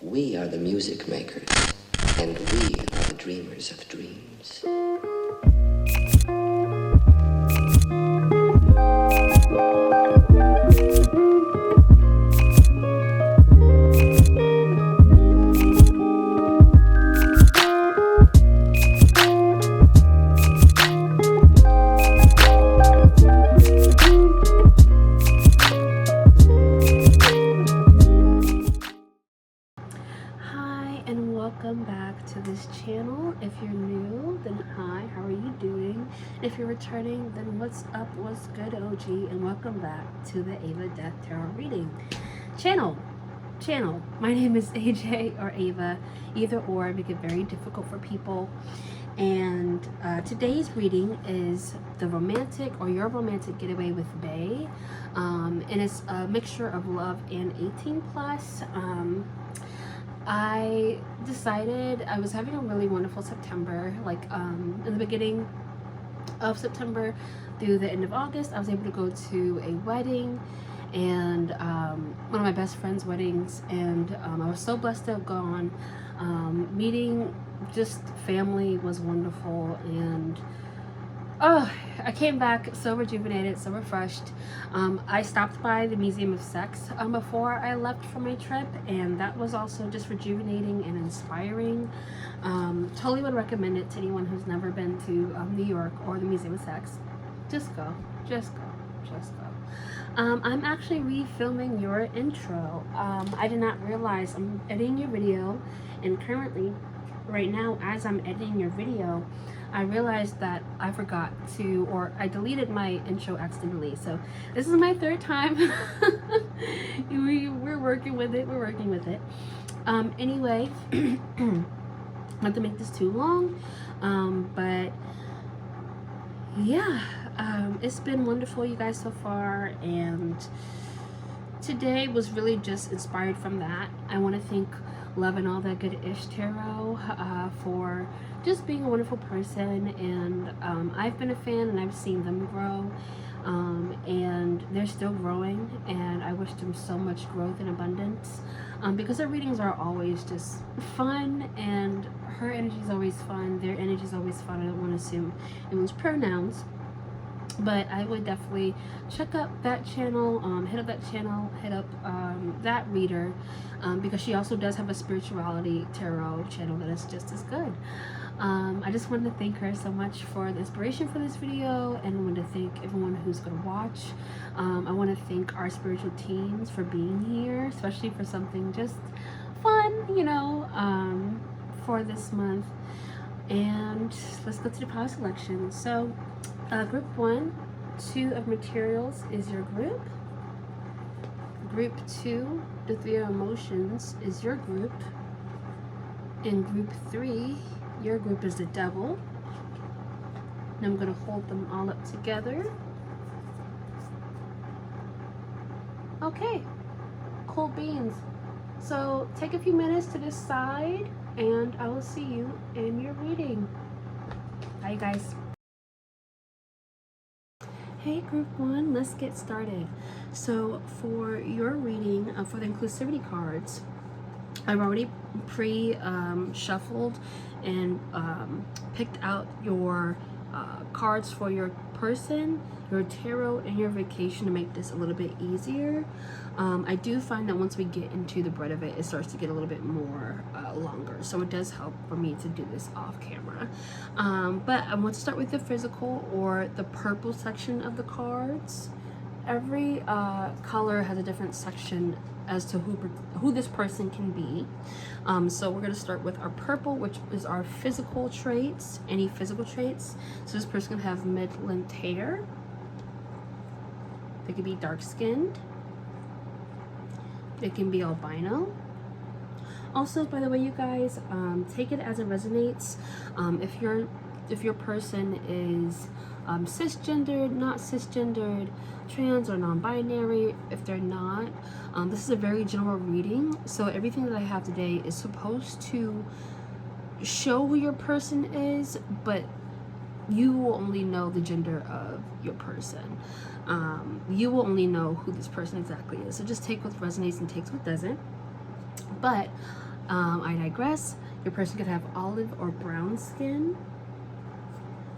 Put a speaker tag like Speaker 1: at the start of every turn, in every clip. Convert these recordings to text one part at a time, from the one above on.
Speaker 1: We are the music makers, and we are the dreamers of dreams.
Speaker 2: Welcome back to this channel. If you're new, then hi, how are you doing? If you're returning, then what's up, what's good, OG, and welcome back to the Ava Death Tarot Reading channel. My name is AJ or Ava, either or make it very difficult for people. And today's reading is the romantic or your romantic getaway with Bae, and it's a mixture of love and 18 plus. I decided I was having a really wonderful September, like in the beginning of September through the end of August. I was able to go to a wedding, and one of my best friend's weddings, and I was so blessed to have gone. Meeting just family was wonderful, and I came back so rejuvenated, so refreshed. I stopped by the Museum of Sex before I left for my trip, and that was also just rejuvenating and inspiring. Totally would recommend it to anyone who's never been to New York or the Museum of Sex. Just go. I'm actually refilming your intro. I did not realize I'm editing your video, and currently, right now, as I'm editing your video, I realized that I forgot to, or I deleted my intro accidentally. So this is my third time. We're working with it. Anyway, not to make this too long, but yeah, it's been wonderful, you guys, so far, and today was really just inspired from that. I want to thank Love and All That Good Ish Tarot for just being a wonderful person, and I've been a fan, and I've seen them grow, and they're still growing, and I wish them so much growth and abundance, because their readings are always just fun, and her energy is always fun, their energy is always fun. I don't want to assume anyone's pronouns, but I would definitely check up that channel, hit up that reader, because she also does have a spirituality tarot channel that is just as good. I just wanted to thank her so much for the inspiration for this video, and I want to thank everyone who's going to watch. I want to thank our spiritual teams for being here, especially for something just fun, for this month. And let's go to the power selection. So group 1, 2 of materials is your group. Group 2, the 3 of emotions is your group. In group 3, your group is the devil. And I'm going to hold them all up together. Okay, cool beans. So take a few minutes to decide, and I will see you in your reading. Bye, you guys. Hey group 1, let's get started. So for your reading, for the inclusivity cards, I've already shuffled and picked out your cards for your person, your tarot, and your vacation to make this a little bit easier. I do find that once we get into the bread of it, it starts to get a little bit more longer, so it does help for me to do this off camera. But I want to start with the physical, or the purple section of the cards. Every color has a different section as to who this person can be. So we're going to start with our purple, which is our physical traits, any physical traits. So this person can have mid-length hair. They could be dark-skinned. They can be albino. Also, by the way, you guys, take it as it resonates. If your person is cisgendered, not cisgendered, trans or non-binary, if they're not, this is a very general reading, so everything that I have today is supposed to show who your person is, but you will only know the gender of your person. You will only know who this person exactly is, so just take what resonates and take what doesn't. But I digress. Your person could have olive or brown skin.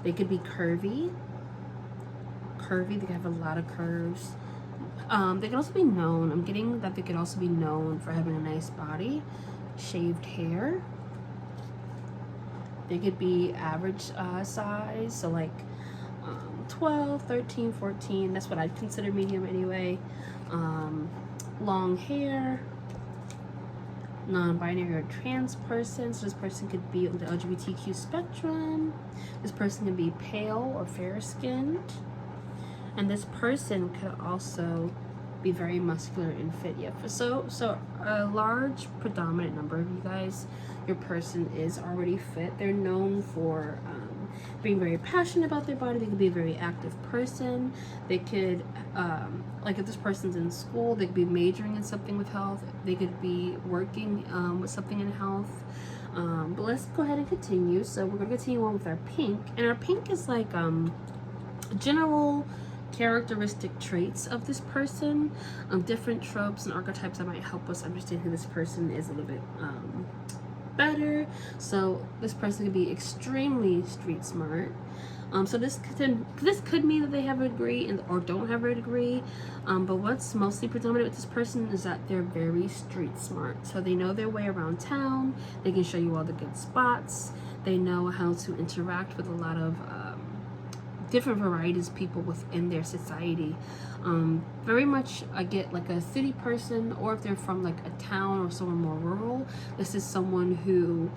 Speaker 2: They could be curvy. They could have a lot of curves. They could also be known, I'm getting that they could also be known for having a nice body, shaved hair. They could be average size, so like 12, 13, 14, that's what I'd consider medium anyway. Long hair, non-binary or trans person, so this person could be on the LGBTQ spectrum. This person could be pale or fair-skinned. And this person could also be very muscular and fit. Yeah, so a large predominant number of you guys, your person is already fit. They're known for being very passionate about their body. They could be a very active person. They could, like if this person's in school, they could be majoring in something with health. They could be working with something in health. But let's go ahead and continue. So we're going to continue on with our pink. And our pink is like general characteristic traits of this person, different tropes and archetypes that might help us understand who this person is a little bit better. So this person could be extremely street smart. So this could mean that they have a degree or don't have a degree, but what's mostly predominant with this person is that they're very street smart. So they know their way around town. They can show you all the good spots. They know how to interact with a lot of different varieties of people within their society. Very much I get like a city person, or if they're from like a town or somewhere more rural, this is someone who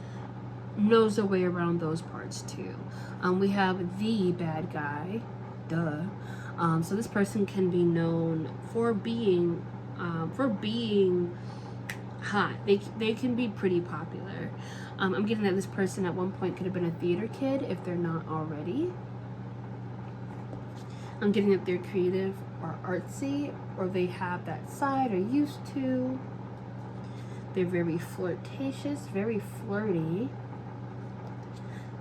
Speaker 2: knows their way around those parts too. We have the bad guy, duh. So this person can be known for being hot. They can be pretty popular. I'm getting that this person at one point could have been a theater kid if they're not already. I'm getting that they're creative or artsy, or they have that side or used to. They're very flirtatious, very flirty.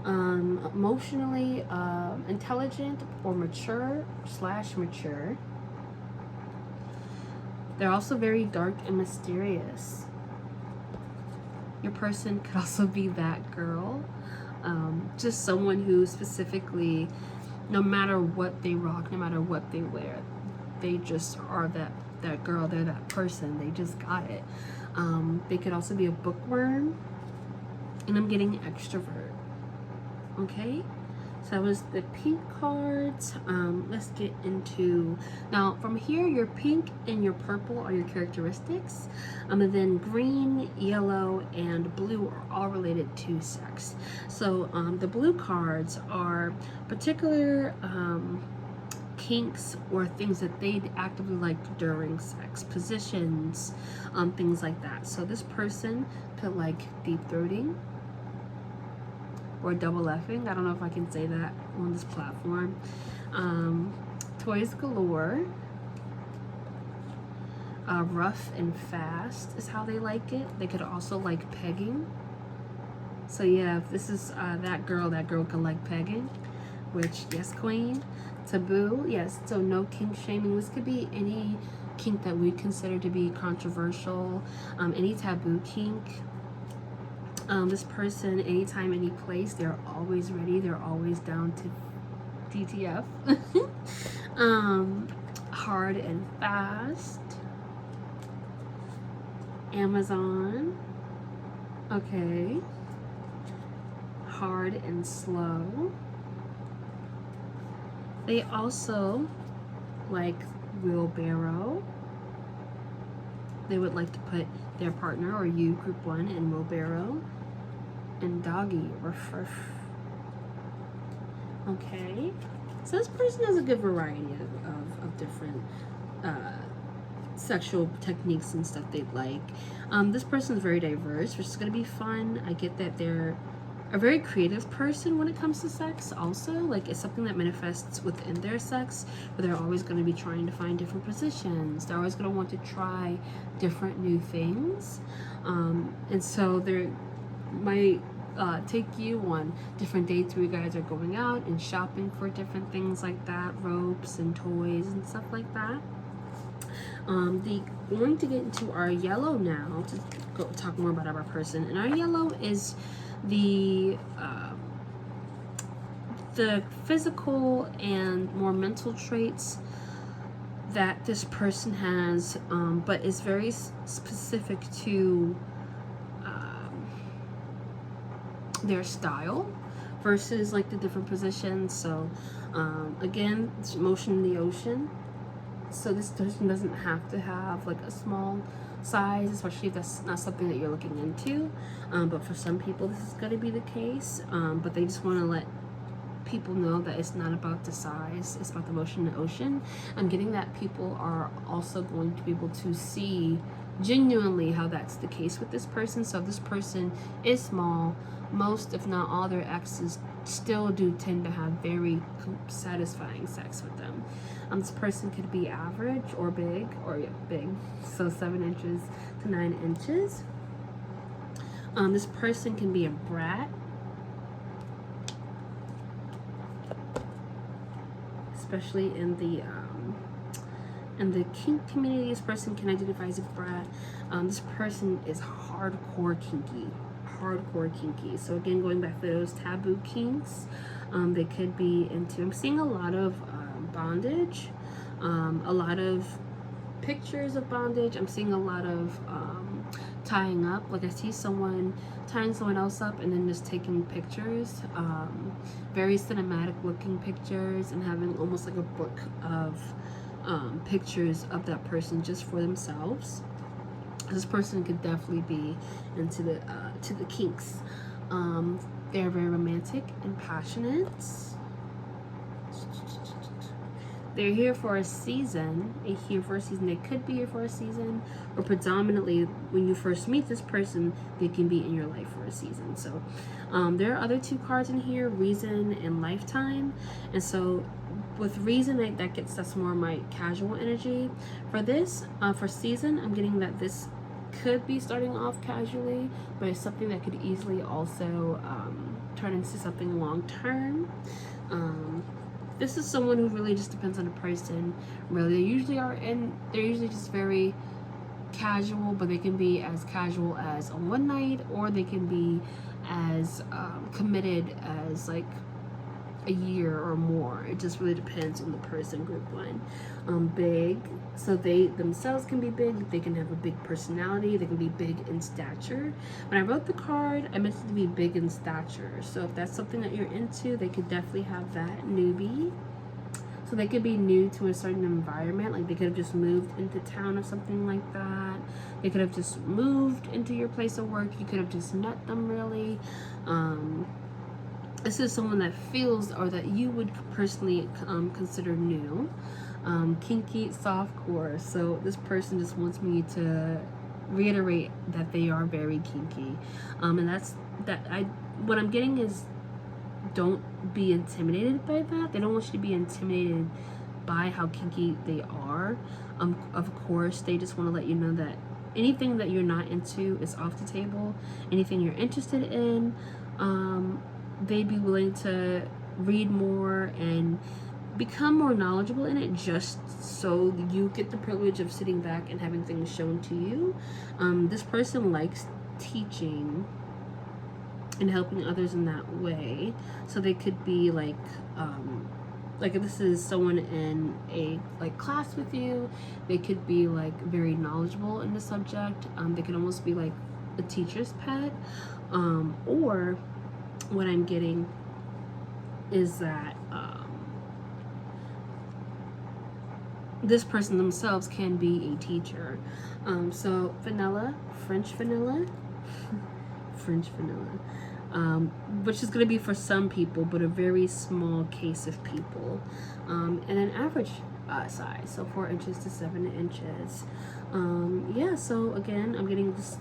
Speaker 2: Emotionally intelligent or mature. They're also very dark and mysterious. Your person could also be that girl. Just someone who specifically, no matter what they rock, no matter what they wear, they just are that girl, they're that person, they just got it. They could also be a bookworm, and I'm getting extrovert. Okay, so that was the pink cards. Let's get into, now from here, your pink and your purple are your characteristics, and then green, yellow, and blue are all related to sex. So the blue cards are particular kinks or things that they'd actively like during sex, positions, things like that. So this person could like deep throating or double effing. I don't know if I can say that on this platform. Toys galore. Rough and fast is how they like it. They could also like pegging. So yeah, if this is that girl can like pegging, which, yes, queen. Taboo, yes, so no kink shaming. This could be any kink that we consider to be controversial, any taboo kink. This person, anytime, any place, they're always ready, they're always down to DTF. Hard and fast. Amazon. Okay. Hard and slow. They also like wheelbarrow. They would like to put their partner or you, group one, in wheelbarrow. And doggy, ruff, ruff. Okay, so this person has a good variety of different sexual techniques and stuff they'd like. This person is very diverse, which is going to be fun. I get that they're a very creative person when it comes to sex also. Like, it's something that manifests within their sex, but they're always going to be trying to find different positions. They're always going to want to try different new things. And so they might take you on different dates where you guys are going out and shopping for different things like that, ropes and toys and stuff like that. The going to get into our yellow now to go talk more about our person. And our yellow is the physical and more mental traits that this person has, but is very specific to their style versus like the different positions. So again, it's motion in the ocean. So this person doesn't have to have like a small size, especially if that's not something that you're looking into. But for some people, this is going to be the case. But they just want to let people know that it's not about the size, it's about the motion in the ocean. I'm getting that people are also going to be able to see genuinely how that's the case with this person. So if this person is small, most if not all their exes still do tend to have very satisfying sex with them. This person could be average or big, big, so 7 inches to 9 inches. This person can be a brat, especially in the kink community. This person can identify as a brat. This person is hardcore kinky. So again, going back to those taboo kinks, they could be into, I'm seeing a lot of bondage, a lot of pictures of bondage. I'm seeing a lot of tying up. Like I see someone tying someone else up and then just taking pictures, very cinematic looking pictures, and having almost like a book of pictures of that person just for themselves. This person could definitely be into the to the kinks. They're very romantic and passionate. They're here for a season. They could be here for a season, or predominantly when you first meet this person, they can be in your life for a season. So there are other 2 cards in here, reason and lifetime. And so with reason, that's more my casual energy. For this, for season, I'm getting that this could be starting off casually, but it's something that could easily also turn into something long term. This is someone who really just depends on the person. Really, they're usually just very casual, but they can be as casual as a one night, or they can be as committed as like a year or more. It just really depends on the person. Group 1. Big, so they themselves can be big. They can have a big personality. They can be big in stature. When I wrote the card, I meant it to be big in stature. So if that's something that you're into, they could definitely have that. Newbie, so they could be new to a certain environment. Like they could have just moved into town or something like that. They could have just moved into your place of work. You could have just met them, really. This is someone that feels, or that you would personally consider new. Kinky, softcore. So this person just wants me to reiterate that they are very kinky. And what I'm getting is, don't be intimidated by that. They don't want you to be intimidated by how kinky they are. Of course, they just want to let you know that anything that you're not into is off the table. Anything you're interested in, they'd be willing to read more and become more knowledgeable in it, just so you get the privilege of sitting back and having things shown to you. This person likes teaching and helping others in that way. So they could be like if this is someone in a class with you, they could be like very knowledgeable in the subject. They could almost be like a teacher's pet, or what I'm getting is that this person themselves can be a teacher. So vanilla, French vanilla, which is going to be for some people, but a very small case of people, and an average size, so 4 inches to 7 inches. Yeah, so again, I'm getting just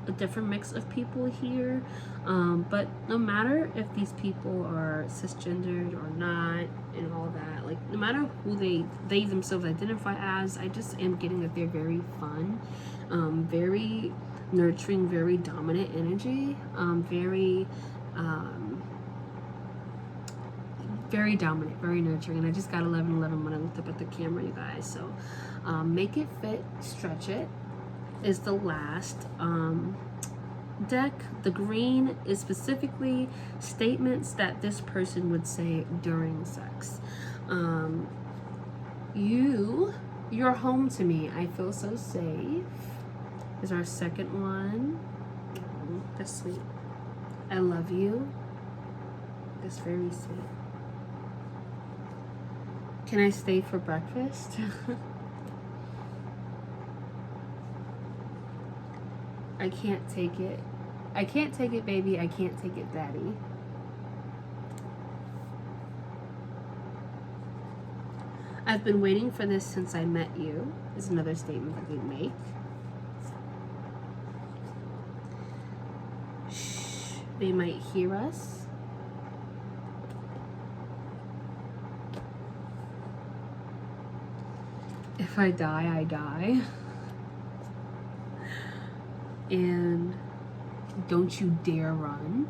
Speaker 2: a different mix of people here, but no matter if these people are cisgendered or not and all that, like no matter who they themselves identify as, I just am getting that they're very fun, very nurturing, very dominant energy, very dominant, very nurturing. And I just got 11/11 when I looked up at the camera, you guys. So Make It Fit, Stretch It is the last deck. The green is specifically statements that this person would say during sex. You're home to me. I feel so safe is our second one. That's sweet. I love you. That's very sweet. Can I stay for breakfast? I can't take it. I can't take it, baby. I can't take it, daddy. I've been waiting for this since I met you is another statement that we make. Shh, they might hear us. If I die, I die. And don't you dare run.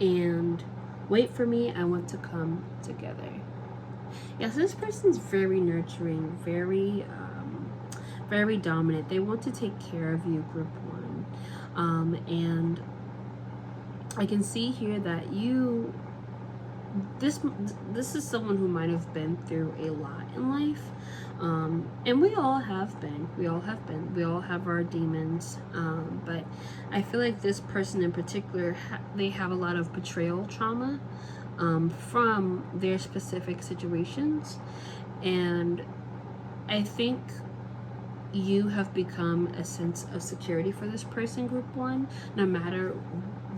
Speaker 2: And wait for me, I want to come together. Yes, this person's very nurturing, very dominant. They want to take care of you, group one. And I can see here that this is someone who might have been through a lot in life. And we all have been. We all have our demons. But I feel like this person in particular, they have a lot of betrayal trauma from their specific situations. And I think you have become a sense of security for this person, group one, no matter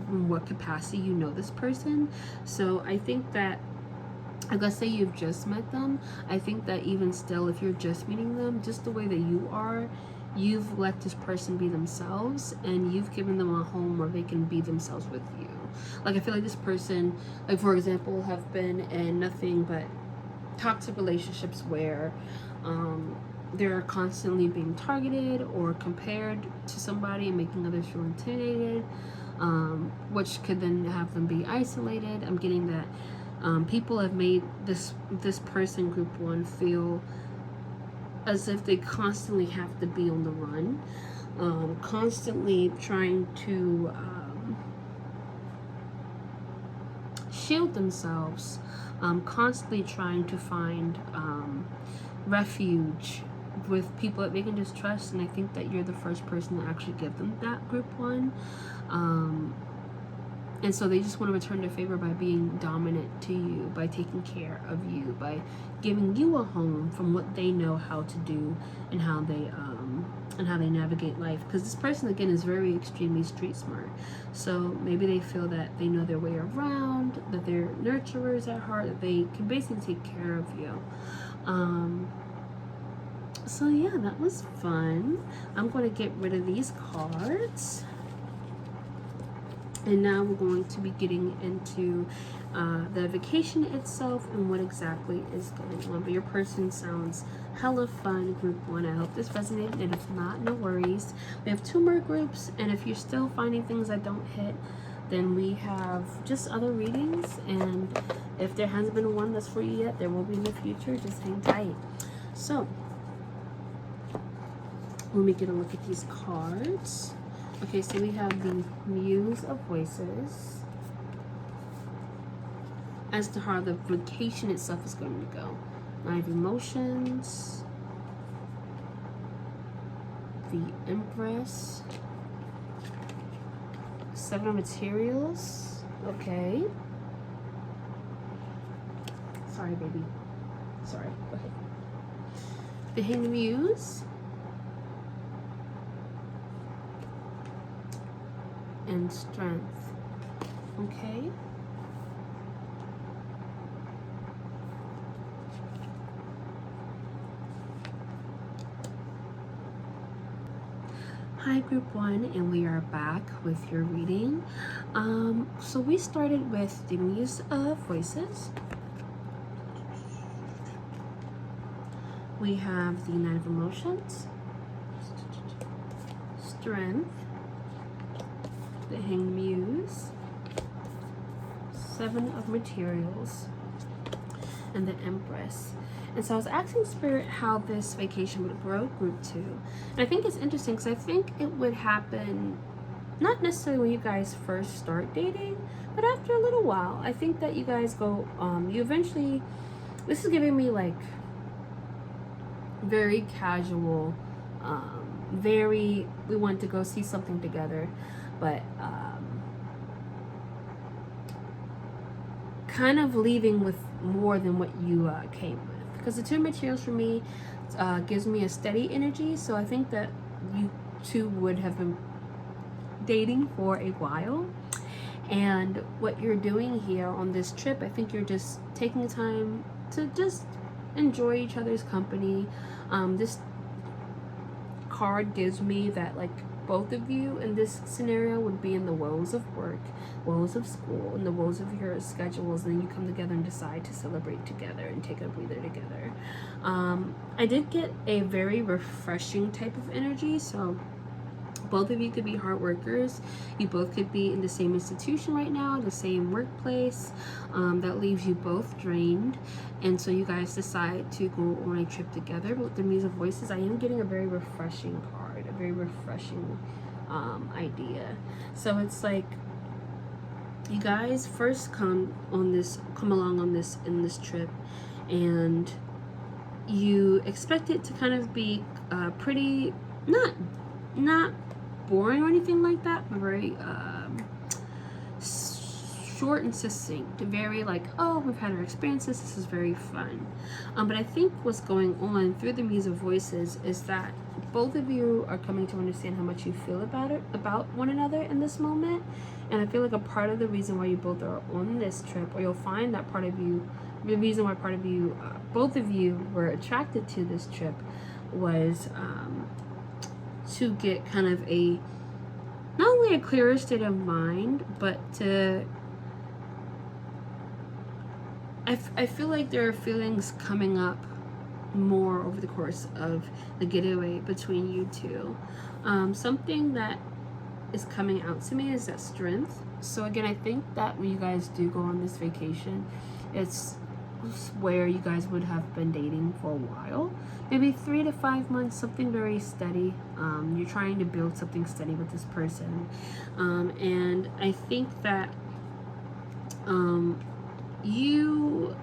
Speaker 2: what capacity you know this person. So I think that, like, let's say you've just met them, I think that even still, if you're just meeting them, just the way that you are, you've let this person be themselves, and you've given them a home where they can be themselves with you. Like, I feel like this person, like, for example, have been in nothing but toxic relationships where they're constantly being targeted or compared to somebody and making others feel intimidated, which could then have them be isolated. I'm getting that people have made this person, group one, feel as if they constantly have to be on the run, constantly trying to shield themselves, constantly trying to find refuge with people that they can just trust. And I think that you're the first person to actually give them that, group one. And so they just want to return their favor by being dominant to you, by taking care of you, by giving you a home from what they know how to do and how they navigate life. Because this person, again, is very extremely street smart. So maybe they feel that they know their way around, that they're nurturers at heart, that they can basically take care of you. So yeah, that was fun. I'm going to get rid of these cards. And now we're going to be getting into the vacation itself and what exactly is going on. But your person sounds hella fun, group one. I hope this resonated, and if not, no worries. We have 2 more groups, and if you're still finding things that don't hit, then we have just other readings. And if there hasn't been one that's for you yet, there will be in the future. Just hang tight. So let me get a look at these cards. Okay, so we have the Muse of Voices as to how the vacation itself is going to go. 9 of Emotions, the Empress, 7 of Materials. Okay. Sorry, baby. Sorry. Okay. The Hidden Muse. And Strength. Okay. Hi, group one, and we are back with your reading. So we started with the Muse of Voices. We have the 9 of Emotions, Strength, the Hanged Muse, 7 of Materials, and the Empress. And so I was asking Spirit how this vacation would grow group 2. And I think it's interesting because I think it would happen not necessarily when you guys first start dating, but after a little while. I think that you guys go, you eventually, this is giving me like very casual, we want to go see something together, but kind of leaving with more than what you came with. Because the 2 materials for me gives me a steady energy, so I think that you two would have been dating for a while. And what you're doing here on this trip, I think you're just taking time to just enjoy each other's company. This card gives me that like both of you in this scenario would be in the woes of work, woes of school, and the woes of your schedules, and then you come together and decide to celebrate together and take a breather together. I did get a very refreshing type of energy, so both of you could be hard workers. You both could be in the same institution right now, the same workplace. That leaves you both drained. And so you guys decide to go on a trip together. But with the Muse of Voices, I am getting a very refreshing card, a very refreshing idea. So it's like you guys first come along on this in this trip, and you expect it to kind of be pretty not boring or anything like that, but very short and succinct, very like, oh, we've had our experiences, this is very fun. But I think what's going on through the Muse of Voices is that both of you are coming to understand how much you feel about one another in this moment. And I feel like a part of the reason why you both are on this trip, or you'll find that part of you, the reason why both of you were attracted to this trip was to get kind of a, not only a clearer state of mind, but to, I feel like there are feelings coming up more over the course of the getaway between you two. Something that is coming out to me is that strength. So again, I think that when you guys do go on this vacation, it's where you guys would have been dating for a while, maybe 3 to 5 months, something very steady. You're trying to build something steady with this person, and I think that you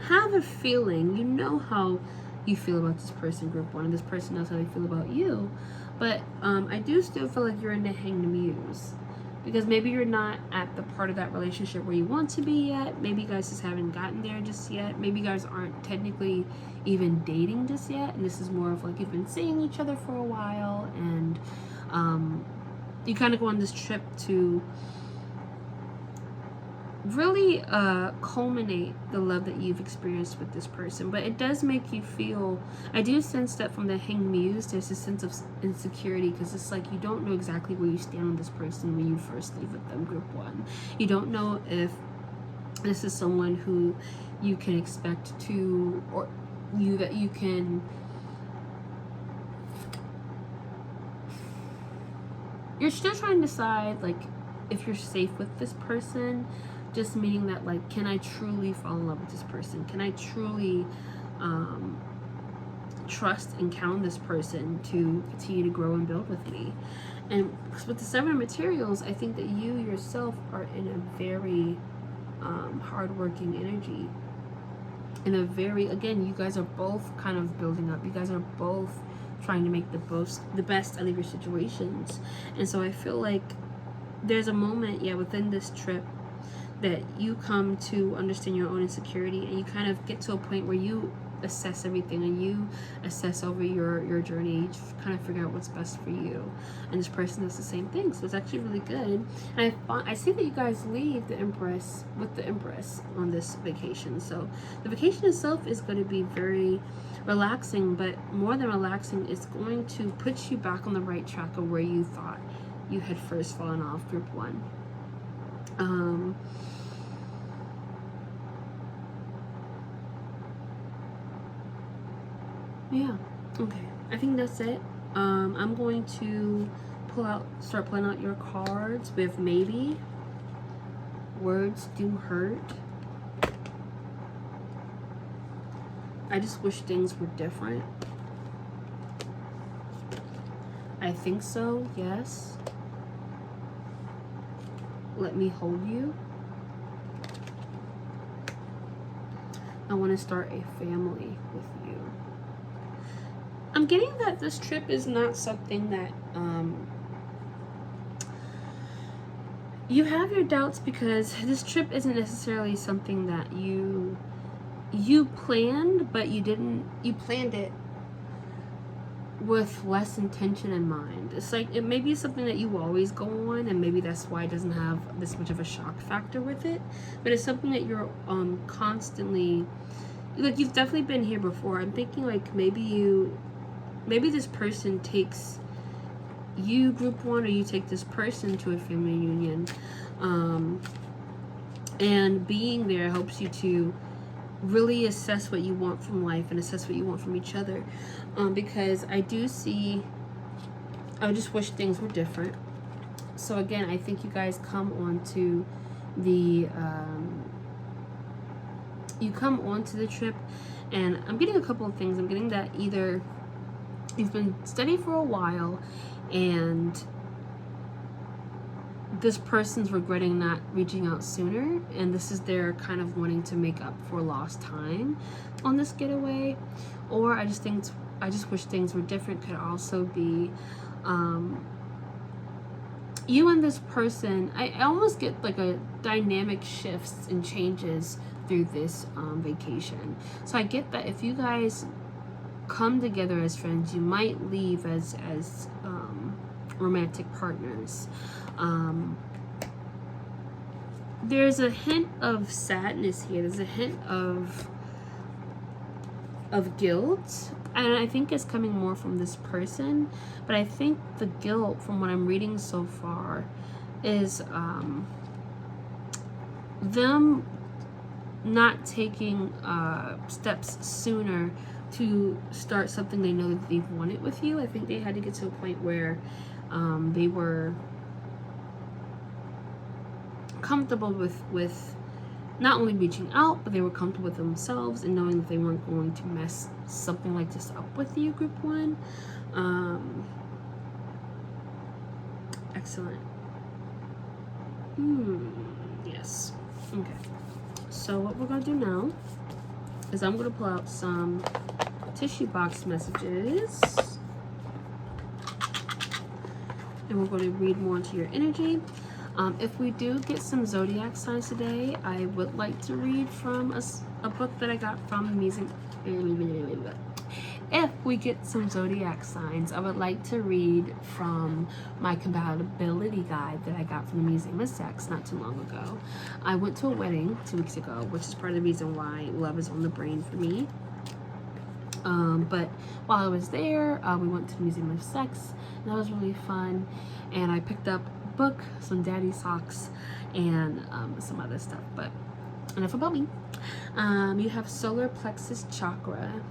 Speaker 2: have a feeling, you know how you feel about this person, group 1, and this person knows how they feel about you. But I do still feel like you're in the hanged muse, because maybe you're not at the part of that relationship where you want to be yet. Maybe you guys just haven't gotten there just yet. Maybe you guys aren't technically even dating just yet, and this is more of like you've been seeing each other for a while, and you kind of go on this trip to really culminate the love that you've experienced with this person. But it does make you feel, I do sense that from the hanged muse, there's a sense of insecurity, because it's like you don't know exactly where you stand on this person when you first leave with them, group 1. You don't know if this is someone who you can expect to, or that you can, you're still trying to decide like if you're safe with this person. Just meaning that, like, can I truly fall in love with this person? Can I truly trust and count on this person to continue to grow and build with me? And with the 7 of materials, I think that you yourself are in a very hardworking energy. In a very, again, you guys are both kind of building up. You guys are both trying to make the best out of your situations. And so I feel like there's a moment, within this trip, that you come to understand your own insecurity, and you kind of get to a point where you assess everything, and you assess over your journey. You kind of figure out what's best for you, and this person does the same thing. So it's actually really good. And I see that you guys leave the Empress with the Empress on this vacation. So the vacation itself is going to be very relaxing, but more than relaxing, it's going to put you back on the right track of where you thought you had first fallen off, group 1. Yeah, okay, I think that's it. I'm going to start pulling out your cards with maybe. Words do hurt. I just wish things were different. I think so, yes. Let me hold you. I want to start a family with you. I'm getting that this trip is not something that you have your doubts, because this trip isn't necessarily something that you planned, but you planned it with less intention in mind. It's like, it may be something that you always go on, and maybe that's why it doesn't have this much of a shock factor with it, but it's something that you're constantly, like, you've definitely been here before. I'm thinking like maybe this person takes you, group one, or you take this person to a family reunion, and being there helps you to really assess what you want from life and assess what you want from each other, because I just wish things were different. So again, I think you guys come on to the trip, and I'm getting a couple of things. I'm getting that either you've been studying for a while and this person's regretting not reaching out sooner, and this is their kind of wanting to make up for lost time on this getaway. Or I just wish things were different could also be you and this person. I almost get like a dynamic shifts and changes through this vacation. So I get that if you guys come together as friends, you might leave as romantic partners. There's a hint of sadness here. There's a hint of guilt, and I think it's coming more from this person. But I think the guilt, from what I'm reading so far, is them not taking steps sooner to start something they know that they've wanted with you. I think they had to get to a point where they were comfortable with not only reaching out, but they were comfortable with themselves and knowing that they weren't going to mess something like this up with you, group one. Excellent. Yes. Okay. So what we're gonna do now is I'm gonna pull out some tissue box messages, and we're going to read more into your energy. If we do get some zodiac signs today, I would like to read from a book that I got from the museum. If we get some zodiac signs, I would like to read from my compatibility guide that I got from the Museum of Sex not too long ago. I went to a wedding 2 weeks ago, which is part of the reason why love is on the brain for me. But while I was there, we went to the Museum of Sex, and that was really fun. And I picked up a book, some daddy socks, and some other stuff. But enough about me. You have solar plexus chakra.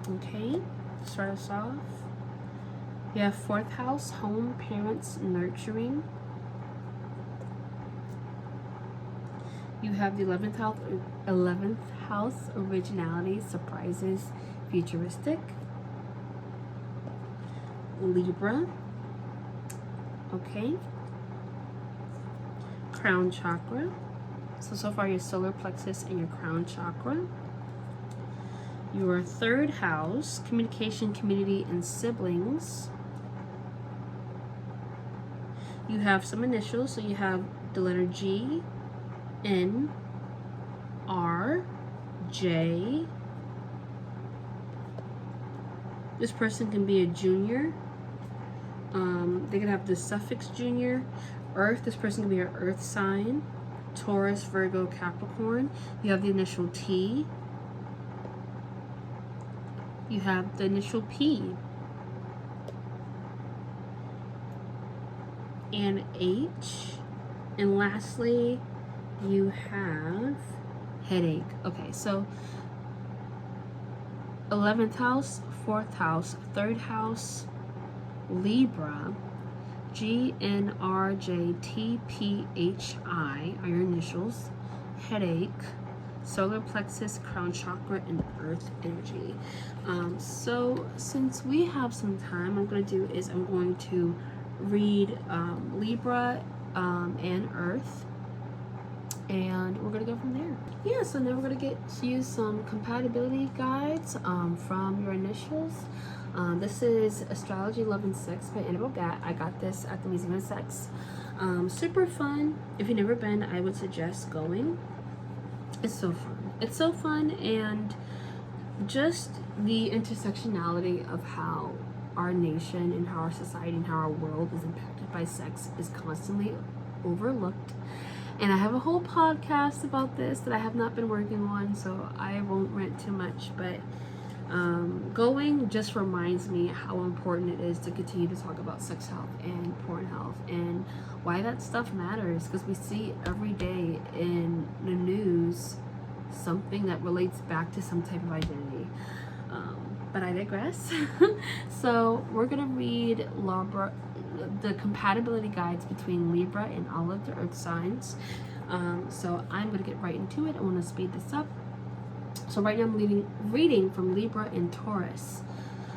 Speaker 2: Okay, start us off. You have 4th house, home, parents, nurturing. You have the 11th house, originality, surprises, futuristic. Libra. Okay. Crown chakra. So far your solar plexus and your crown chakra. Your 3rd house, communication, community, and siblings. You have some initials, so you have the letter G, N, R, J. This person can be a junior. They could have the suffix junior. Earth, this person can be an earth sign. Taurus, Virgo, Capricorn. You have the initial T. You have the initial P. And H. And lastly, you have headache. Okay, so 11th house, 4th house, 3rd house, Libra, G, N, R, J, T, P, H, I are your initials. Headache, solar plexus, crown chakra, and earth energy. So since we have some time, what I'm going to do is I'm going to read Libra and earth, and we're going to go from there. Yeah, so now we're going to get to use some compatibility guides from your initials. This is Astrology, Love, and Sex by Annabelle Gatt. I got this at the Museum of Sex. Super fun. If you've never been, I would suggest going. It's so fun. It's so fun, and just the intersectionality of how our nation and how our society and how our world is impacted by sex is constantly overlooked. And I have a whole podcast about this that I have not been working on, so I won't rant too much, but going just reminds me how important it is to continue to talk about sex health and porn health and why that stuff matters, because we see every day in the news something that relates back to some type of identity. But I digress. So we're going to read the compatibility guides between Libra and all of the earth signs. So I'm going to get right into it. I want to speed this up. So right now I'm reading from Libra and Taurus.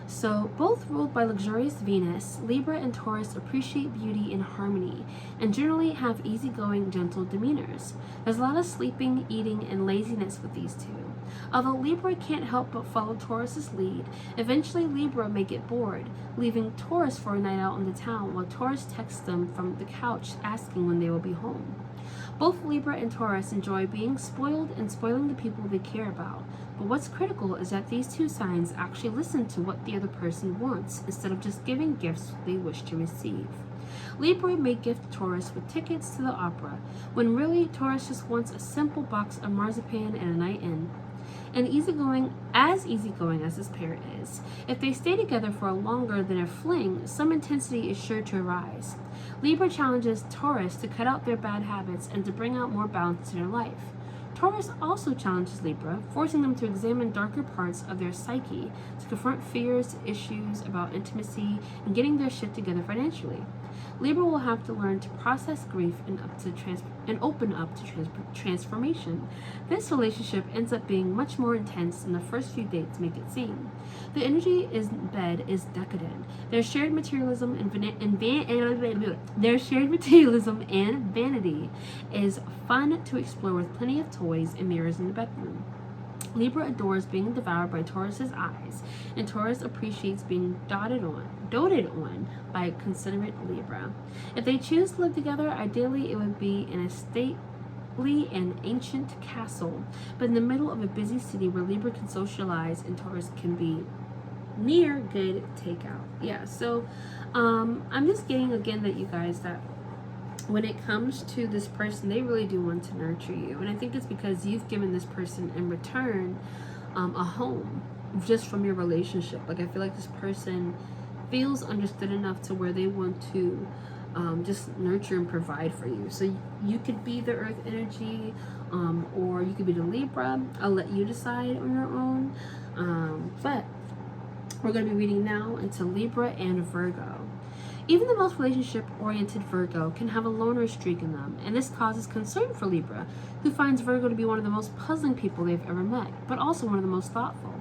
Speaker 2: So both ruled by luxurious Venus, Libra and Taurus appreciate beauty and harmony and generally have easygoing, gentle demeanors. There's a lot of sleeping, eating, and laziness with these two. Although Libra can't help but follow Taurus's lead, eventually Libra may get bored, leaving Taurus for a night out in the town while Taurus texts them from the couch asking when they will be home. Both Libra and Taurus enjoy being spoiled and spoiling the people they care about, but what's critical is that these two signs actually listen to what the other person wants instead of just giving gifts they wish to receive. Libra may gift Taurus with tickets to the opera, when really Taurus just wants a simple box of marzipan and a night in. And easygoing as this pair is, if they stay together for longer than a fling, some intensity is sure to arise. Libra challenges Taurus to cut out their bad habits and to bring out more balance to their life. Taurus also challenges Libra, forcing them to examine darker parts of their psyche, to confront fears, issues about intimacy, and getting their shit together financially. Libra will have to learn to process grief and open up to transformation. This relationship ends up being much more intense than the first few dates make it seem. The energy in bed is decadent. Their shared materialism and vanity is fun to explore with plenty of toys and mirrors in the bedroom. Libra adores being devoured by Taurus's eyes, and Taurus appreciates being doted on by considerate Libra. If they choose to live together, ideally it would be in a stately and ancient castle, but in the middle of a busy city where Libra can socialize and Taurus can be near good takeout. Yeah, so I'm just getting again that you guys, that when it comes to this person, they really do want to nurture you. And I think it's because you've given this person in return a home just from your relationship. Like, I feel like this person feels understood enough to where they want to just nurture and provide for you. So you could be the earth energy, or you could be the Libra. I'll let you decide on your own. But we're going to be reading now into Libra and Virgo. Even the most relationship-oriented Virgo can have a loner streak in them, and this causes concern for Libra, who finds Virgo to be one of the most puzzling people they've ever met, but also one of the most thoughtful.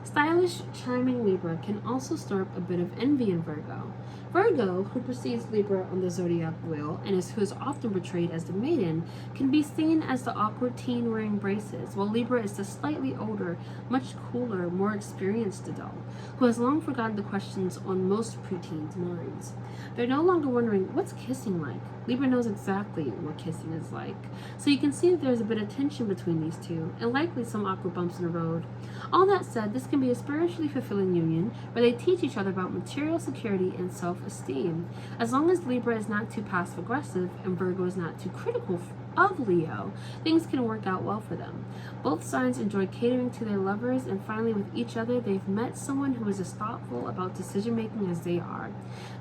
Speaker 2: Stylish, charming Libra can also stir up a bit of envy in Virgo. Virgo, who precedes Libra on the zodiac wheel and who is often portrayed as the maiden, can be seen as the awkward teen wearing braces, while Libra is the slightly older, much cooler, more experienced adult, who has long forgotten the questions on most preteens' minds. They're no longer wondering, what's kissing like? Libra knows exactly what kissing is like. So you can see that there's a bit of tension between these two, and likely some awkward bumps in the road. All that said, this can be a spiritually fulfilling union, where they teach each other about material security and self-esteem. As long as Libra is not too passive-aggressive and Virgo is not too critical of Leo, things can work out well for them. Both signs enjoy catering to their lovers, and finally with each other, they've met someone who is as thoughtful about decision-making as they are.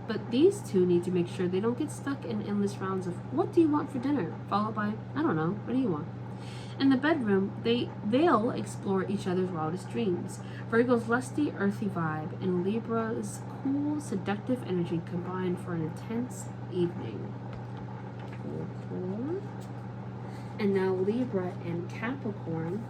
Speaker 2: But these two need to make sure they don't get stuck in endless rounds of, what do you want for dinner? Followed by, I don't know, what do you want? In the bedroom, they'll explore each other's wildest dreams. Virgo's lusty, earthy vibe and Libra's cool, seductive energy combine for an intense evening. And now Libra and Capricorn.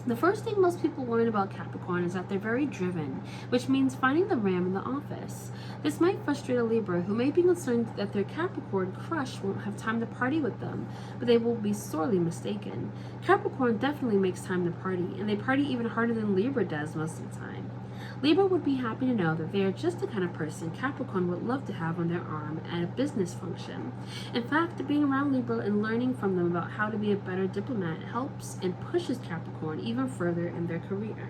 Speaker 2: The first thing most people learn about Capricorn is that they're very driven, which means finding the ram in the office. This might frustrate a Libra who may be concerned that their Capricorn crush won't have time to party with them, but they will be sorely mistaken. Capricorn definitely makes time to party, and they party even harder than Libra does most of the time. Libra would be happy to know that they are just the kind of person Capricorn would love to have on their arm at a business function. In fact, being around Libra and learning from them about how to be a better diplomat helps and pushes Capricorn even further in their career.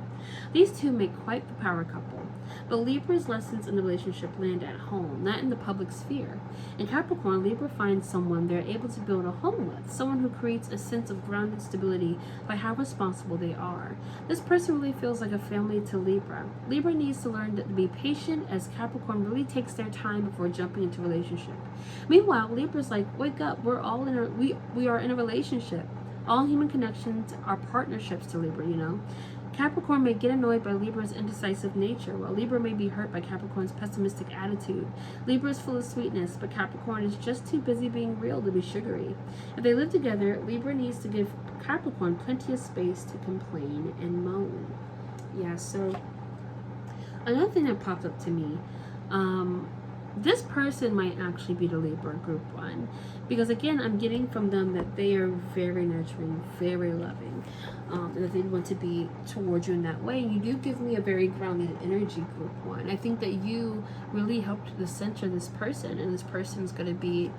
Speaker 2: These two make quite the power couple. But Libra's lessons in the relationship land at home, not in the public sphere. In Capricorn, Libra finds someone they're able to build a home with, someone who creates a sense of grounded stability by how responsible they are. This person really feels like a family to Libra. Libra needs to learn to be patient as Capricorn really takes their time before jumping into a relationship. Meanwhile, Libra's like, wake up, we are in a relationship. All human connections are partnerships to Libra, you know. Capricorn may get annoyed by Libra's indecisive nature, while Libra may be hurt by Capricorn's pessimistic attitude. Libra is full of sweetness, but Capricorn is just too busy being real to be sugary. If they live together, Libra needs to give Capricorn plenty of space to complain and moan. Yeah, so another thing that popped up to me, this person might actually be the Libra group one, because again, I'm getting from them that they are very nurturing, very loving, and that they want to be towards you in that way. And you do give me a very grounded energy, group one. I think that you really helped to center this person, and this person is going to be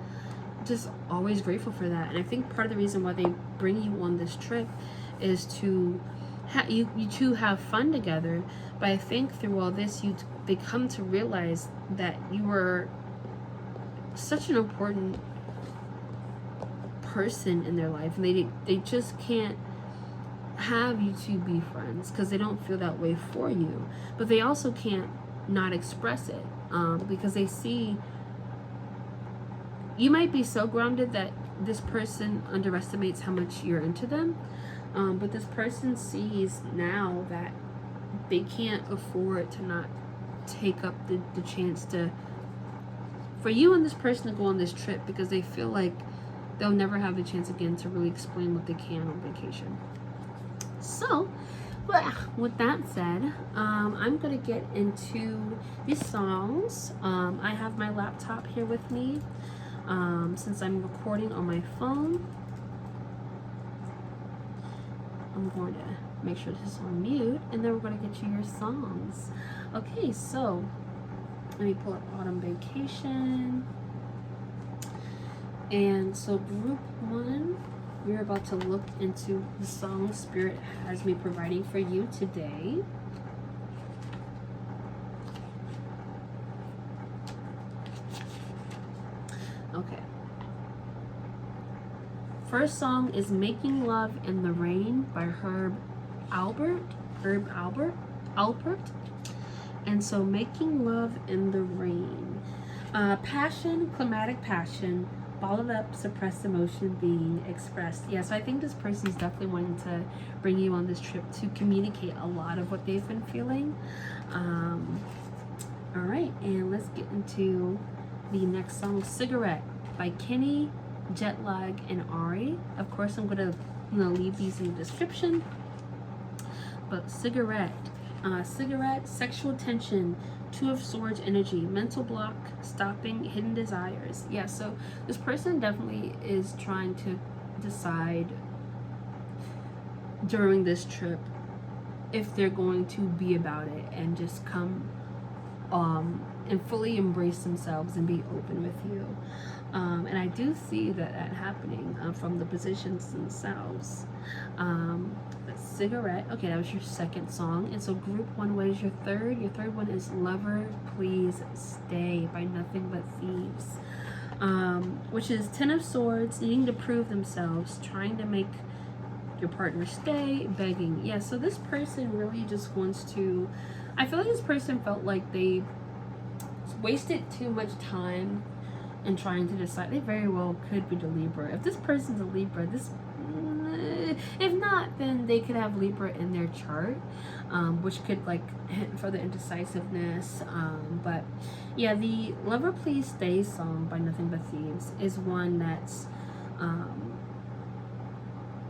Speaker 2: just always grateful for that. And I think part of the reason why they bring you on this trip is to you two have fun together. But I think through all this, they come to realize that you were such an important person in their life, and they just can't have you two be friends because they don't feel that way for you. But they also can't not express it, because they see you might be so grounded that this person underestimates how much you're into them. But this person sees now that they can't afford to not take up the chance for you and this person to go on this trip, because they feel like they'll never have the chance again to really explain what they can on vacation. So, with that said, I'm going to get into these songs. I have my laptop here with me, since I'm recording on my phone. I'm going to make sure this is on mute, and then we're going to get you your songs. Okay, so let me pull up Autumn Vacation. And so group one, we're about to look into the song Spirit has me providing for you today. Okay. First song is Making Love in the Rain by Herb Alpert. And so Making Love in the Rain. Passion, climatic passion, bottled up, suppressed emotion being expressed. Yeah, so I think this person's definitely wanting to bring you on this trip to communicate a lot of what they've been feeling. All right, and let's get into the next song, Cigarette by Kenny, Jetlag, and Ari. Of course, I'm gonna leave these in the description. But Cigarette, sexual tension, Two of Swords energy, mental block, stopping, hidden desires. Yeah, so this person definitely is trying to decide during this trip if they're going to be about it and just come and fully embrace themselves and be open with you. And I do see that happening from the positions themselves. Cigarette, okay, that was your second song. And so group one, what is your third? Your third one is Lover Please Stay by Nothing But Thieves, which is Ten of Swords, needing to prove themselves, trying to make your partner stay, begging. Yeah, so this person really just wants to, I feel like this person felt like they wasted too much time in trying to decide. They very well could be the Libra. If this person's a Libra, if not, then they could have Libra in their chart, which could hint for the indecisiveness. But yeah, the Lover Please Stay song by Nothing But Thieves is one that's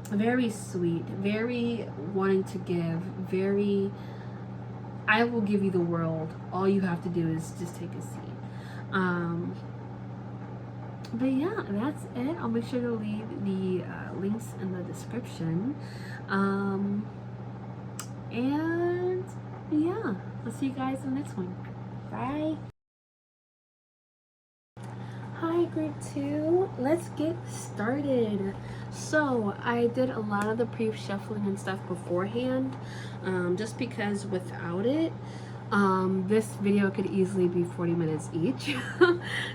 Speaker 2: very sweet, very wanting to give, very, I will give you the world. All you have to do is just take a seat. But yeah, that's it. I'll make sure to leave the links in the description. And yeah, I'll see you guys in the next one. Bye. Hi, group 2. Let's get started. So I did a lot of the pre-shuffling and stuff beforehand, just because without it, this video could easily be 40 minutes each.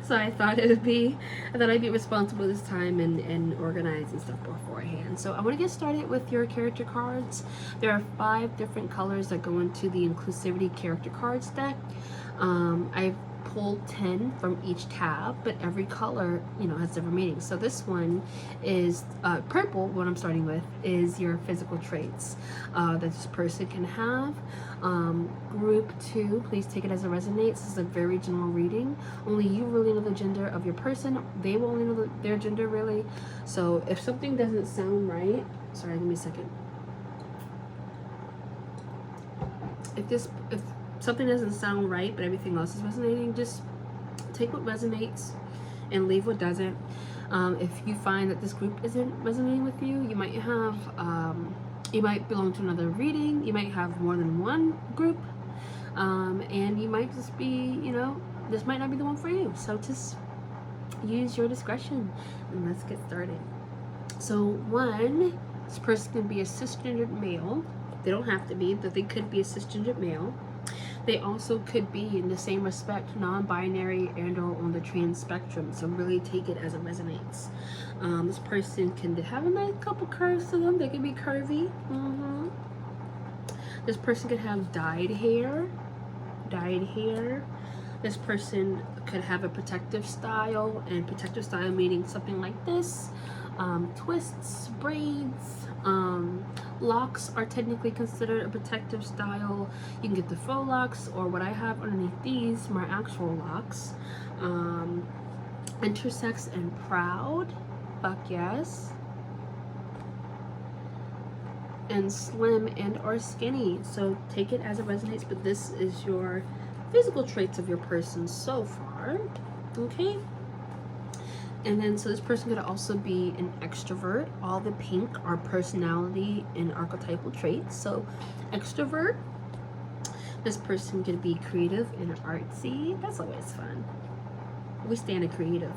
Speaker 2: So I thought I'd be responsible this time and organize and stuff beforehand. So I want to get started with your character cards. There are 5 different colors that go into the Inclusivity character cards deck. I've pulled 10 from each tab, but every color, you know, has different meanings. So this one is purple. What I'm starting with is your physical traits that this person can have. Group 2, please take it as it resonates. This is a very general reading. Only you really know the gender of your person. They will only know their gender, really. So if something doesn't sound right, sorry, give me a second. If something doesn't sound right but everything else is resonating, just take what resonates and leave what doesn't. If you find that this group isn't resonating with you, you might have you might belong to another reading, you might have more than one group, and you might just be, you know, this might not be the one for you. So just use your discretion and let's get started. So 1, this person can be a cisgendered male. They don't have to be, but they could be a cisgendered male. They also could be, in the same respect, non-binary and or on the trans spectrum. So really take it as it resonates. This person can have a nice couple curves to them. They can be curvy. This person could have dyed hair. This person could have a protective style, and protective style meaning something like this. Twists, braids, locks are technically considered a protective style. You can get the faux locks, or what I have underneath these, my actual locks. Intersex and proud, fuck yes. And slim and or skinny, so take it as it resonates, but this is your physical traits of your person so far, okay? And then, so this person could also be an extrovert. All the pink are personality and archetypal traits. So extrovert, this person could be creative and artsy. That's always fun. We stand a creative.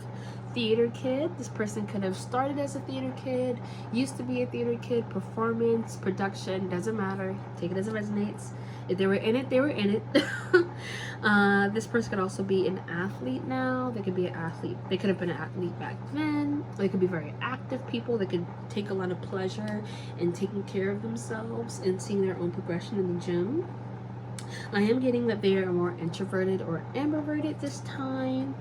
Speaker 2: Theater kid, this person could have started as a theater kid, used to be a theater kid, performance, production, doesn't matter. Take it as it resonates. If they were in it, they were in it. This person could also be an athlete now. They could be an athlete. They could have been an athlete back then. They could be very active people. They could take a lot of pleasure in taking care of themselves and seeing their own progression in the gym. I am getting that they are more introverted or ambiverted this time.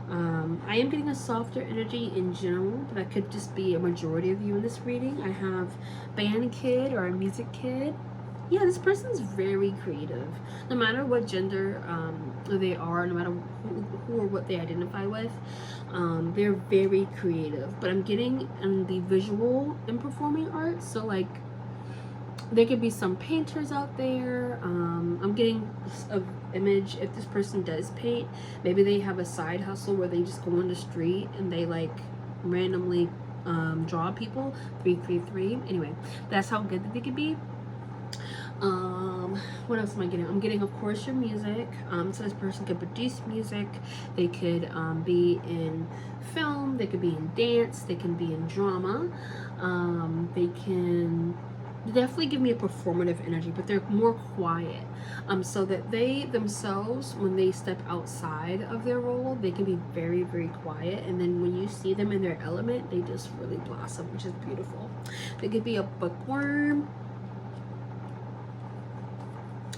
Speaker 2: I am getting a softer energy in general, but that could just be a majority of you in this reading. I have band kid or a music kid. Yeah, this person's very creative. No matter what gender they are, no matter who or what they identify with, they're very creative. But I'm getting in the visual and performing arts, so like there could be some painters out there. I'm getting an image, if this person does paint, maybe they have a side hustle where they just go on the street and they like randomly draw people. 333. Anyway, that's how good that they could be. What else am I getting? I'm getting, of course, your music. So this person could produce music. They could be in film. They could be in dance. They can be in drama. They can definitely give me a performative energy, but they're more quiet, so that they themselves, when they step outside of their role, they can be very, very quiet, and then when you see them in their element, they just really blossom, which is beautiful. They could be a bookworm.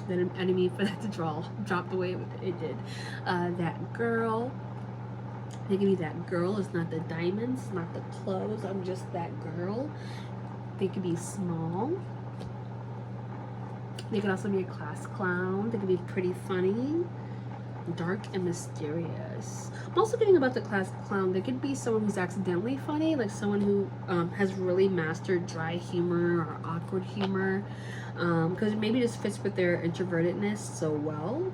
Speaker 2: Then I didn't mean for that to drop the way it did. That girl. They could be that girl. It's not the diamonds, not the clothes. I'm just that girl. They could be small. They could also be a class clown. They could be pretty funny. dark and mysterious. I'm also getting about the class clown. There could be someone who's accidentally funny, like someone who has really mastered dry humor or awkward humor, because maybe this fits with their introvertedness so well.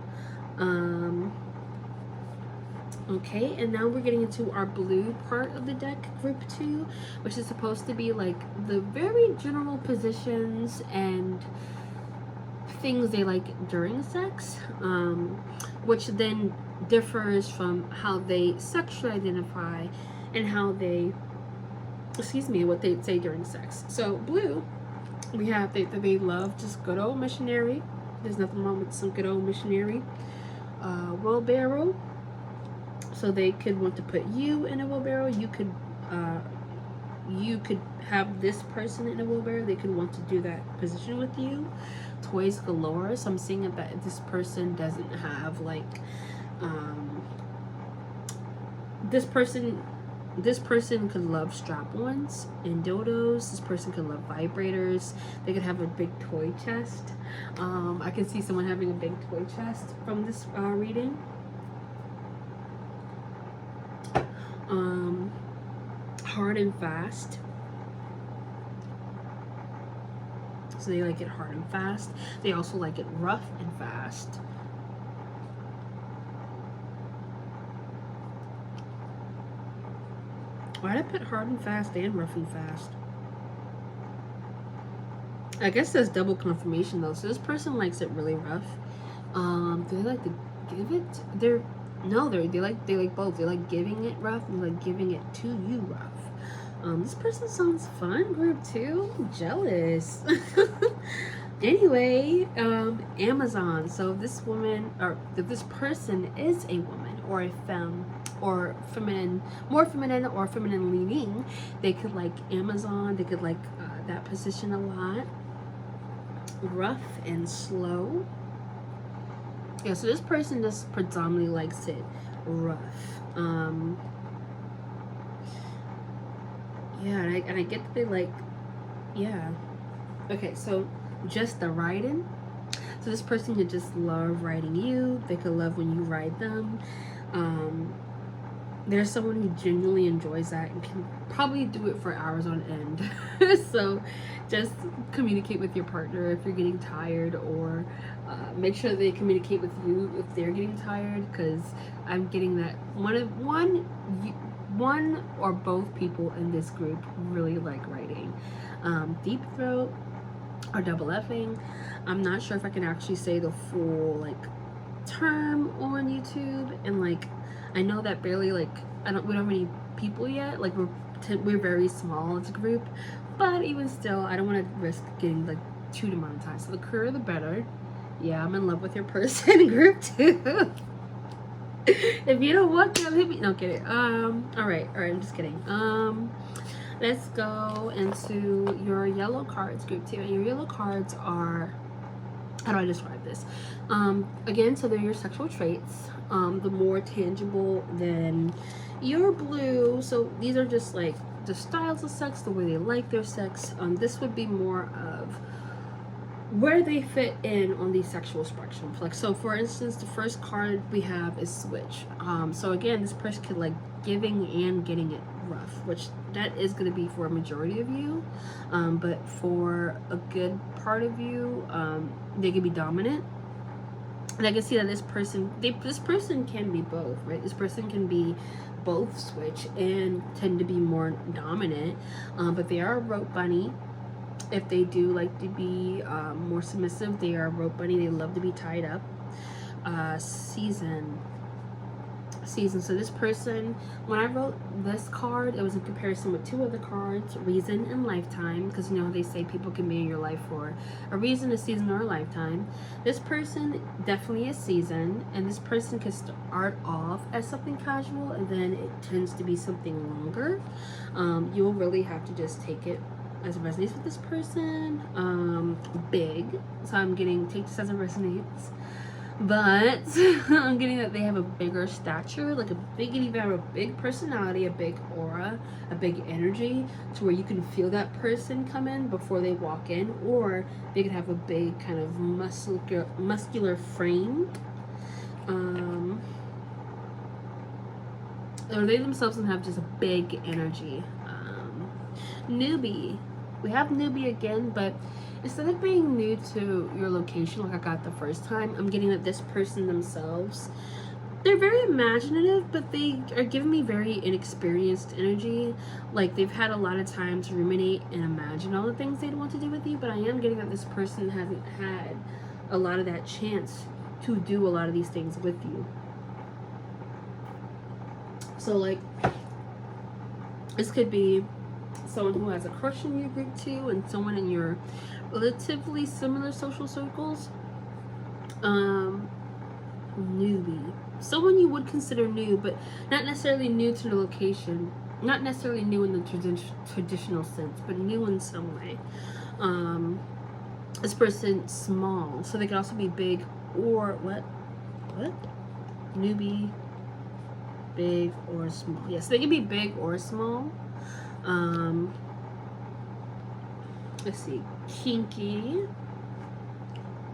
Speaker 2: Okay, and now we're getting into our blue part of the deck, group 2, which is supposed to be like the very general positions and things they like during sex, which then differs from how they sexually identify and how they, what they say during sex. So blue, we have they love just good old missionary. There's nothing wrong with some good old missionary. Wheelbarrow. So they could want to put you in a wheelbarrow. You could have this person in a wheelbarrow. They could want to do that position with you. Toys galore. So I'm seeing that this person doesn't have like this person could love strap-ons and dildos. This person could love vibrators. They could have a big toy chest. I can see someone having a big toy chest from this reading. Hard and fast. So they like it hard and fast. They also like it rough and fast. Why did I put hard and fast and rough and fast? I guess that's double confirmation though. So this person likes it really rough. Do they like to give it? They like both. They like giving it rough and like giving it to you rough. This person sounds fun, group 2. I'm jealous. Anyway, Amazon. So if this woman, or if this person is a woman or a femme or feminine, more feminine or feminine leaning, they could like Amazon. They could like that position a lot. Rough and slow. Yeah, so this person just predominantly likes it rough. Yeah, and I get that they like, yeah. Okay, so just the riding. So this person could just love riding you. They could love when you ride them. There's someone who genuinely enjoys that and can probably do it for hours on end. So just communicate with your partner if you're getting tired, or make sure they communicate with you if they're getting tired, because I'm getting that one or both people in this group really like writing. Deep throat or double effing. I'm not sure if I can actually say the full like term on YouTube, and like I know that barely like we don't have any people yet. Like we're very small as a group, but even still, I don't want to risk getting like too demonetized. So the clearer the better. Yeah, I'm in love with your person, group 2. If you don't want them, hit me. No, kidding. All right, I'm just kidding. Let's go into your yellow cards, group 2. And your yellow cards are, how do I describe this? Again, so they're your sexual traits. The more tangible than your blue. So these are just like the styles of sex, the way they like their sex. This would be more of where they fit in on the sexual spectrum. Like, so for instance, the first card we have is switch. So again, this person could like giving and getting it rough, which that is going to be for a majority of you, but for a good part of you, they can be dominant. And I can see that this person can be both, right? This person can be both switch and tend to be more dominant, but they are a rope bunny. If they do like to be more submissive, they are a rope bunny. They love to be tied up. Season. So this person, when I wrote this card, it was in comparison with 2 other cards, reason and lifetime, because you know they say people can be in your life for a reason, a season, or a lifetime. This person definitely is season, and this person can start off as something casual, and then it tends to be something longer. You'll really have to just take it as it resonates with this person. Big, so I'm getting take this as it resonates. But I'm getting that they have a bigger stature, like even have a big personality, a big aura, a big energy, to where you can feel that person come in before they walk in, or they could have a big kind of muscular frame. or they themselves can have just a big energy. Newbie. We have newbie again, but instead of being new to your location like I got the first time, I'm getting that this person themselves, they're very imaginative, but they are giving me very inexperienced energy. Like they've had a lot of time to ruminate and imagine all the things they'd want to do with you, but I am getting that this person hasn't had a lot of that chance to do a lot of these things with you. So like, this could be someone who has a crush in your group too, and someone in your relatively similar social circles. Newbie. Someone you would consider new, but not necessarily new to the location. Not necessarily new in the traditional sense, but new in some way. This person small, so they could also be big or what? Newbie, big or small. Yes, they can be big or small. Let's see, kinky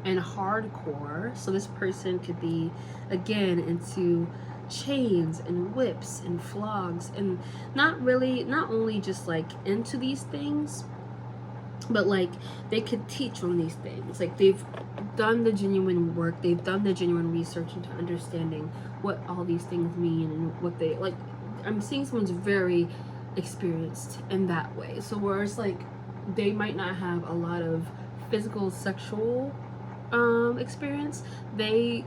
Speaker 2: and hardcore. So this person could be again into chains and whips and flogs, and not only just like into these things, but like they could teach on these things. Like they've done the genuine work, they've done the genuine research into understanding what all these things mean and what they like. I'm seeing someone's very experienced in that way. So whereas like they might not have a lot of physical sexual experience, they've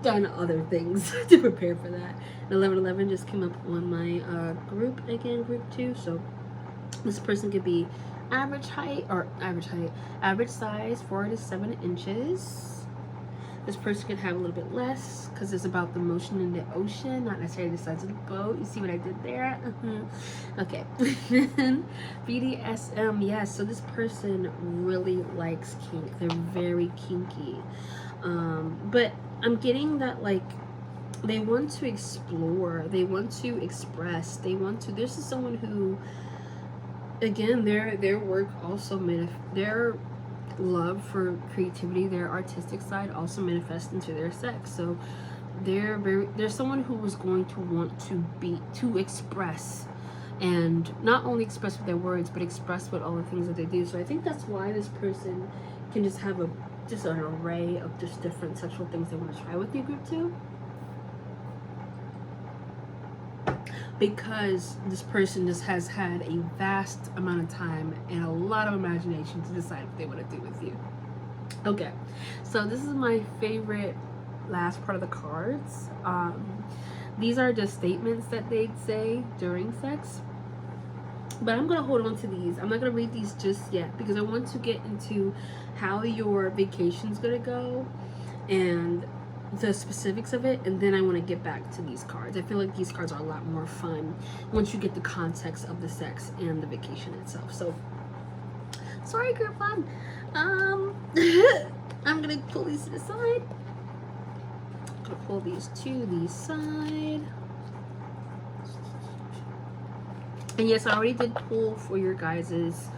Speaker 2: done other things to prepare for that. And 1111 just came up on my group again, group 2. So this person could be average size, 4 to 7 inches. This person could have a little bit less because it's about the motion in the ocean, not necessarily the size of the boat. You see what I did there? Okay. BDSM, yes. So this person really likes kink. They're very kinky. But I'm getting that like they want to explore, they want to express, this is someone who, again, their work also their love for creativity, their artistic side also manifests into their sex. So they're someone who is going to want to express, and not only express with their words, but express with all the things that they do. So I think that's why this person can just have an array of just different sexual things they want to try with you, group 2. Because this person just has had a vast amount of time and a lot of imagination to decide what they want to do with you. Okay, so this is my favorite last part of the cards. These are just statements that they'd say during sex, but I'm going to hold on to these. I'm not going to read these just yet because I want to get into how your vacation's going to go and the specifics of it, and then I want to get back to these cards. I feel like these cards are a lot more fun once you get the context of the sex and the vacation itself. So sorry, group 1. I'm gonna pull these to the side. I'm gonna pull these to the side. And yes, I already did pull for your guys's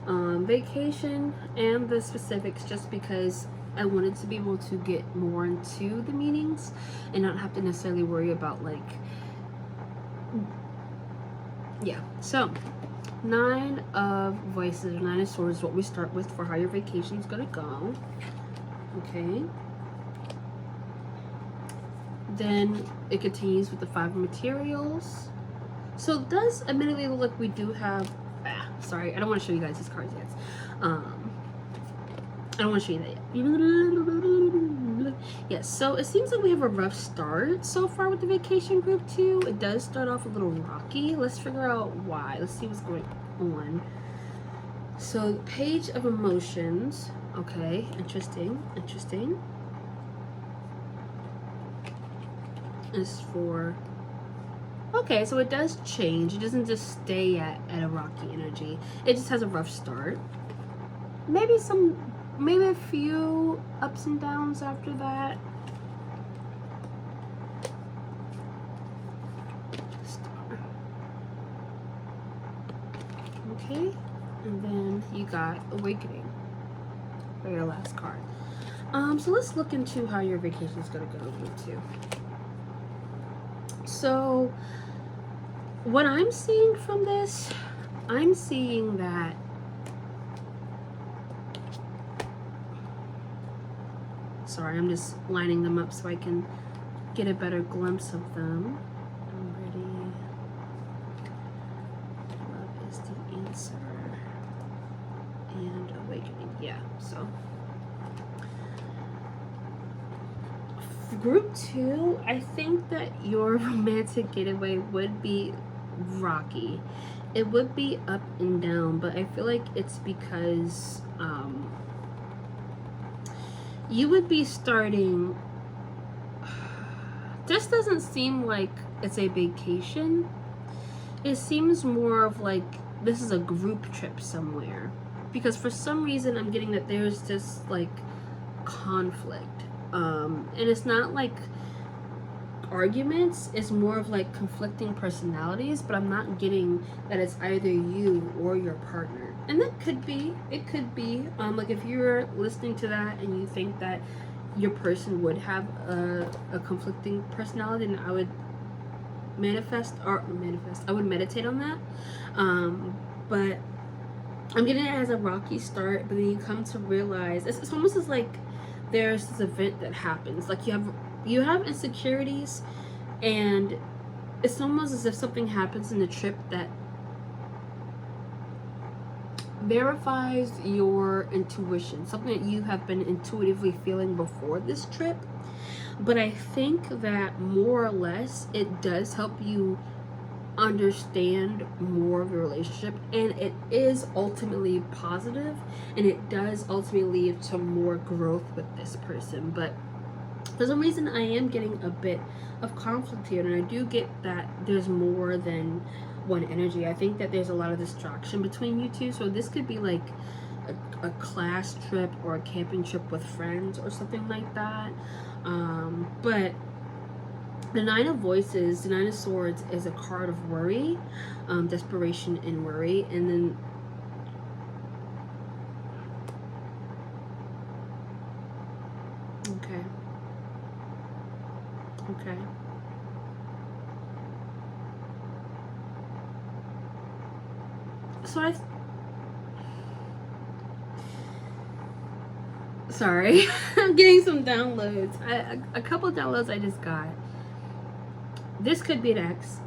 Speaker 2: vacation and the specifics, just because I wanted to be able to get more into the meanings and not have to necessarily worry about like, yeah. So 9 of Voices, or 9 of Swords is what we start with for how your vacation is gonna go. Okay. Then it continues with the 5 of Materials. So it does admittedly look like we do have, sorry, I don't want to show you guys these cards yet. I don't want to show you that yet. Yes, so it seems like we have a rough start so far with the vacation, group 2. It does start off a little rocky. Let's figure out why. Let's see what's going on. So, Page of Emotions. Okay, interesting. Is for... Okay, so it does change. It doesn't just stay at a rocky energy. It just has a rough start. Maybe a few ups and downs after that. Okay, and then you got Awakening for your last card. So let's look into how your vacation is going to go with too. So what I'm seeing from this, I'm seeing that sorry, I'm just lining them up so I can get a better glimpse of them. I'm ready. Love is the answer. And awakening. Yeah, so group 2, I think that your romantic getaway would be rocky. It would be up and down, but I feel like it's because you would be starting. This doesn't seem like it's a vacation. It seems more of like this is a group trip somewhere, because for some reason I'm getting that there's this like conflict, and it's not like arguments, it's more of like conflicting personalities, but I'm not getting that it's either you or your partner. And that could be, it could be like if you're listening to that and you think that your person would have a conflicting personality, then I would I would meditate on that. But I'm getting it as a rocky start, but then you come to realize it's almost as like there's this event that happens, like you have insecurities, and it's almost as if something happens in the trip that verifies your intuition, something that you have been intuitively feeling before this trip. But I think that more or less it does help you understand more of your relationship, and it is ultimately positive, and it does ultimately lead to more growth with this person. But for some reason I am getting a bit of conflict here, and I do get that there's more than one energy. I think that there's a lot of distraction between you two, so this could be like a class trip or a camping trip with friends or something like that. But the Nine of Voices, the Nine of Swords, is a card of worry, desperation and worry. And then okay. So sorry, I'm getting some downloads. A couple downloads I just got. This could be an ex.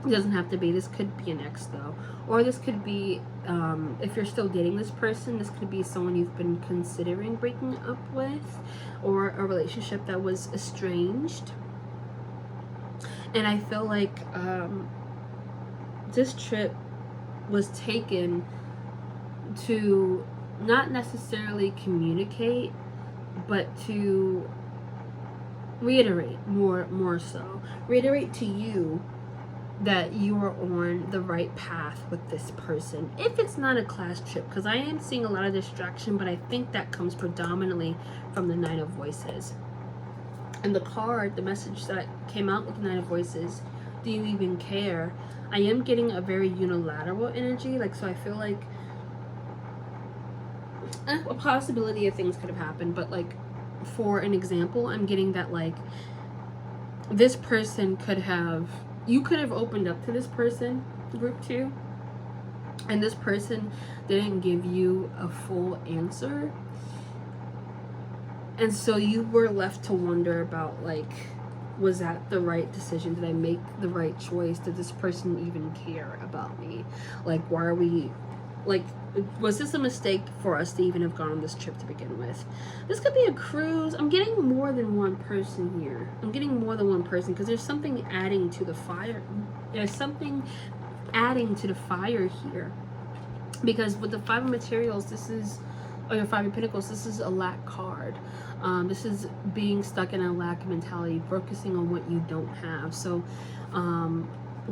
Speaker 2: It doesn't have to be. This could be an ex though, or this could be if you're still dating this person, this could be someone you've been considering breaking up with, or a relationship that was estranged. And I feel like this trip was taken to not necessarily communicate, but to reiterate more so. Reiterate to you that you are on the right path with this person. If it's not a class trip, because I am seeing a lot of distraction, but I think that comes predominantly from the Nine of Voices. And the card, the message that came out with the Nine of Voices, do you even care? I am getting a very unilateral energy, like, so I feel like a possibility of things could have happened, but like, for an example, I'm getting that like this person you could have opened up to this person, group 2, and this person didn't give you a full answer, and so you were left to wonder about like, was that the right decision? Did I make the right choice? Did this person even care about me? Like, why are we, like, was this a mistake for us to even have gone on this trip to begin with? This could be a cruise. I'm getting more than one person here. I'm getting more than one person because there's something adding to the fire. There's something adding to the fire here. Because with the Five of Materials, this is, or your Five of Pentacles, this is a lack card. This is being stuck in a lack mentality, focusing on what you don't have. So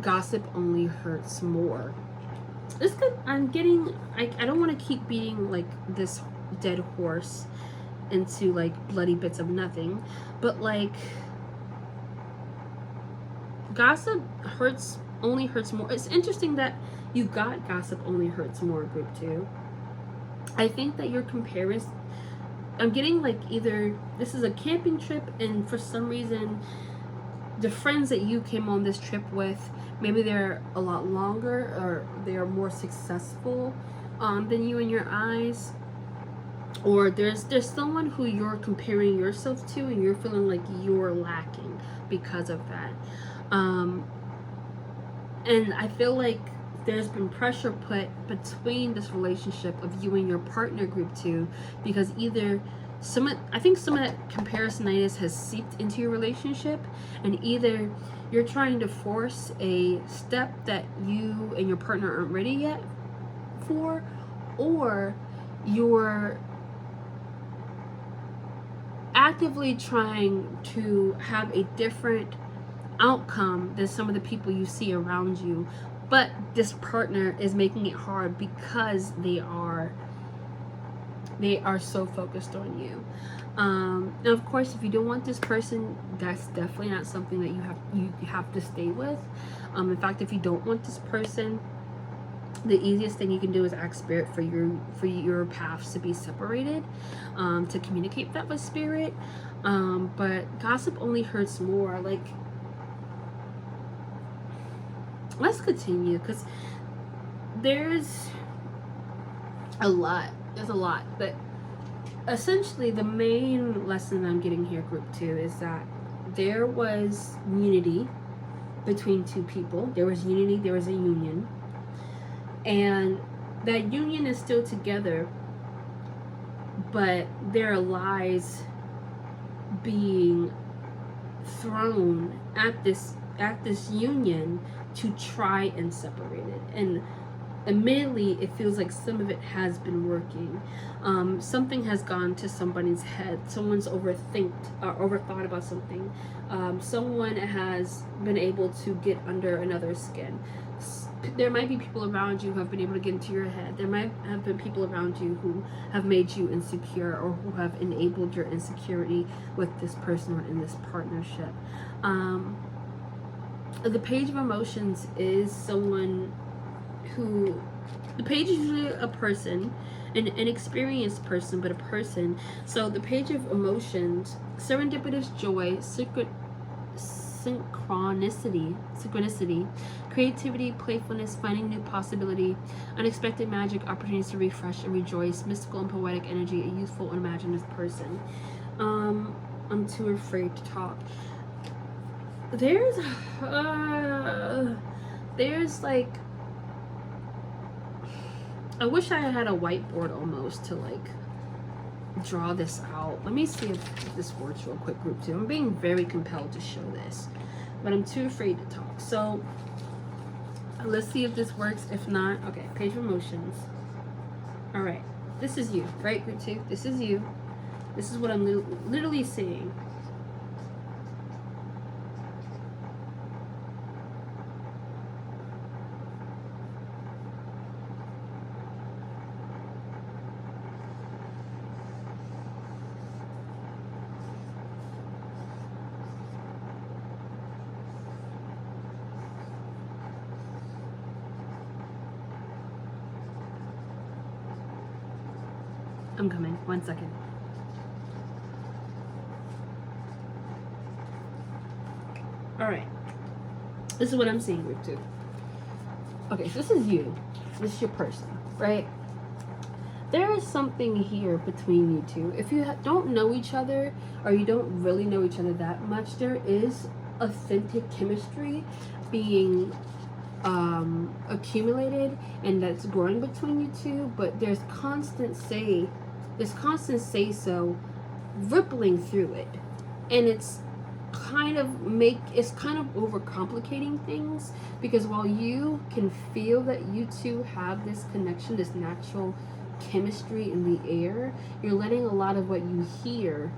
Speaker 2: gossip only hurts more. This could, I'm getting, I don't want to keep beating like this dead horse into like bloody bits of nothing, but like gossip only hurts more. It's interesting that you got gossip only hurts more, group 2. I think that you're comparing I'm getting like either this is a camping trip, and for some reason the friends that you came on this trip with, maybe they're a lot longer or they are more successful than you in your eyes, or there's someone who you're comparing yourself to and you're feeling like you're lacking because of that. And I feel like there's been pressure put between this relationship of you and your partner group 2, because either I think some of that comparisonitis has seeped into your relationship, and either you're trying to force a step that you and your partner aren't ready yet for, or you're actively trying to have a different outcome than some of the people you see around you, but this partner is making it hard because they are so focused on you. Now, of course, if you don't want this person, that's definitely not something that you have to stay with. In fact, if you don't want this person, the easiest thing you can do is ask spirit for your paths to be separated, to communicate that with spirit. But gossip only hurts more. Like, let's continue, because there's a lot, but essentially the main lesson I'm getting here, group 2, is that there was unity between two people. There was unity, there was a union, and that union is still together, but there are lies being thrown at this union to try and separate it. And admittedly, it feels like some of it has been working. Something has gone to somebody's head. Someone's overthought about something. Someone has been able to get under another's skin. There might be people around you who have been able to get into your head. There might have been people around you who have made you insecure, or who have enabled your insecurity with this person or in this partnership. The Page of Emotions is someone who, the page is usually a person, an inexperienced person, but a person. So the Page of Emotions, serendipitous joy, synchronicity, creativity, playfulness, finding new possibility, unexpected magic, opportunities to refresh and rejoice, mystical and poetic energy, a youthful and imaginative person. I'm too afraid to talk. There's like, I wish I had a whiteboard almost to like draw this out. Let me see if this works real quick, group 2. I'm being very compelled to show this, but I'm too afraid to talk. So let's see if this works. If not, okay, Page of Emotions. All right, this is you, right, group 2? This is you. This is what I'm literally seeing. I'm coming. 1 second. Alright. This is what I'm seeing, group 2. Okay, so this is you. This is your person, right? There is something here between you two. If you don't know each other, or you don't really know each other that much, there is authentic chemistry being accumulated, and that's growing between you two, but there's constant say-so rippling through it, and it's kind of overcomplicating things, because while you can feel that you two have this connection, this natural chemistry in the air, you're letting a lot of what you hear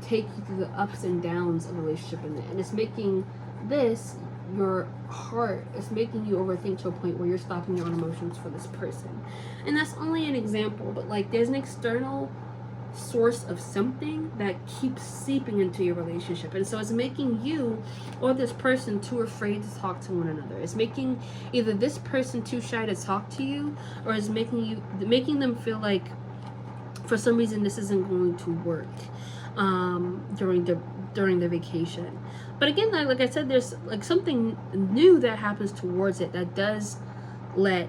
Speaker 2: take you through the ups and downs of a relationship, and it's making your heart, it's making you overthink to a point where you're stopping your own emotions for this person. And that's only an example, but like there's an external source of something that keeps seeping into your relationship, and so it's making you or this person too afraid to talk to one another. It's making either this person too shy to talk to you, or it's making them feel like for some reason this isn't going to work during the vacation. But again, like I said, there's like something new that happens towards it that does let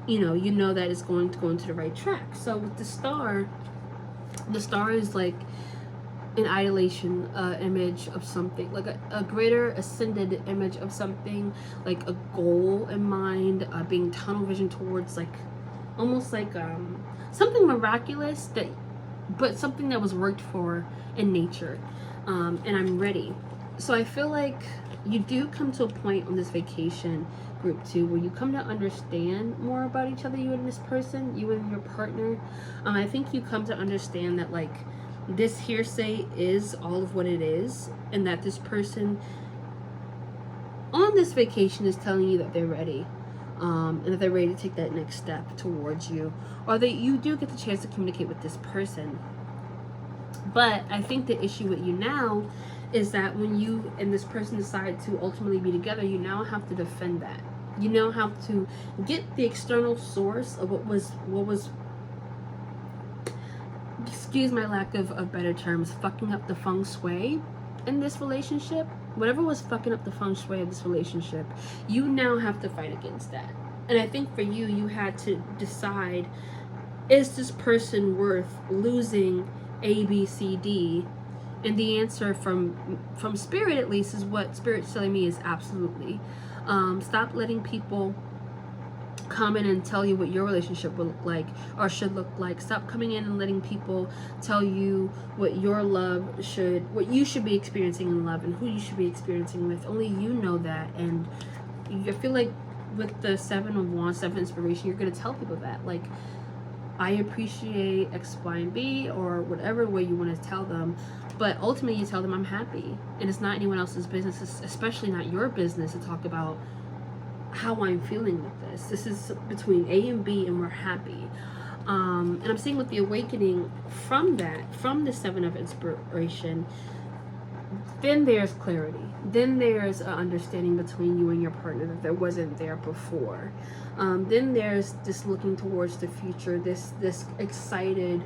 Speaker 2: you know that it's going to go into the right track. So with the star is like an idolation image of something, like a greater ascended image of something, like a goal in mind, being tunnel vision towards like almost like something miraculous, but something that was worked for in nature. And I'm ready. So I feel like you do come to a point on this vacation, group 2, where you come to understand more about each other, you and this person, you and your partner. I think you come to understand that like this hearsay is all of what it is, and that this person on this vacation is telling you that they're ready, and that they're ready to take that next step towards you, or that you do get the chance to communicate with this person. But I think the issue with you now is that when you and this person decide to ultimately be together, you now have to defend that. You now have to get the external source of what was, excuse my lack of better terms, fucking up the feng shui in this relationship. Whatever was fucking up the feng shui of this relationship, you now have to fight against that. And I think for you, you had to decide, is this person worth losing A, B, C, D? And the answer from Spirit, at least, is what Spirit's telling me is absolutely. Stop letting people come in and tell you what your relationship will look like or should look like. Stop coming in and letting people tell you what your what you should be experiencing in love and who you should be experiencing with. Only you know that. And I feel like with the 7 of Wands, 7 inspiration, you're going to tell people that. Like, I appreciate X, Y, and B, or whatever way you want to tell them. But ultimately, you tell them I'm happy. And it's not anyone else's business, especially not your business, to talk about how I'm feeling with this. This is between A and B, and we're happy. And I'm seeing with the awakening from that, from the 7 of inspiration, then there's clarity. Then there's an understanding between you and your partner that there wasn't there before. Then there's this looking towards the future, this excited,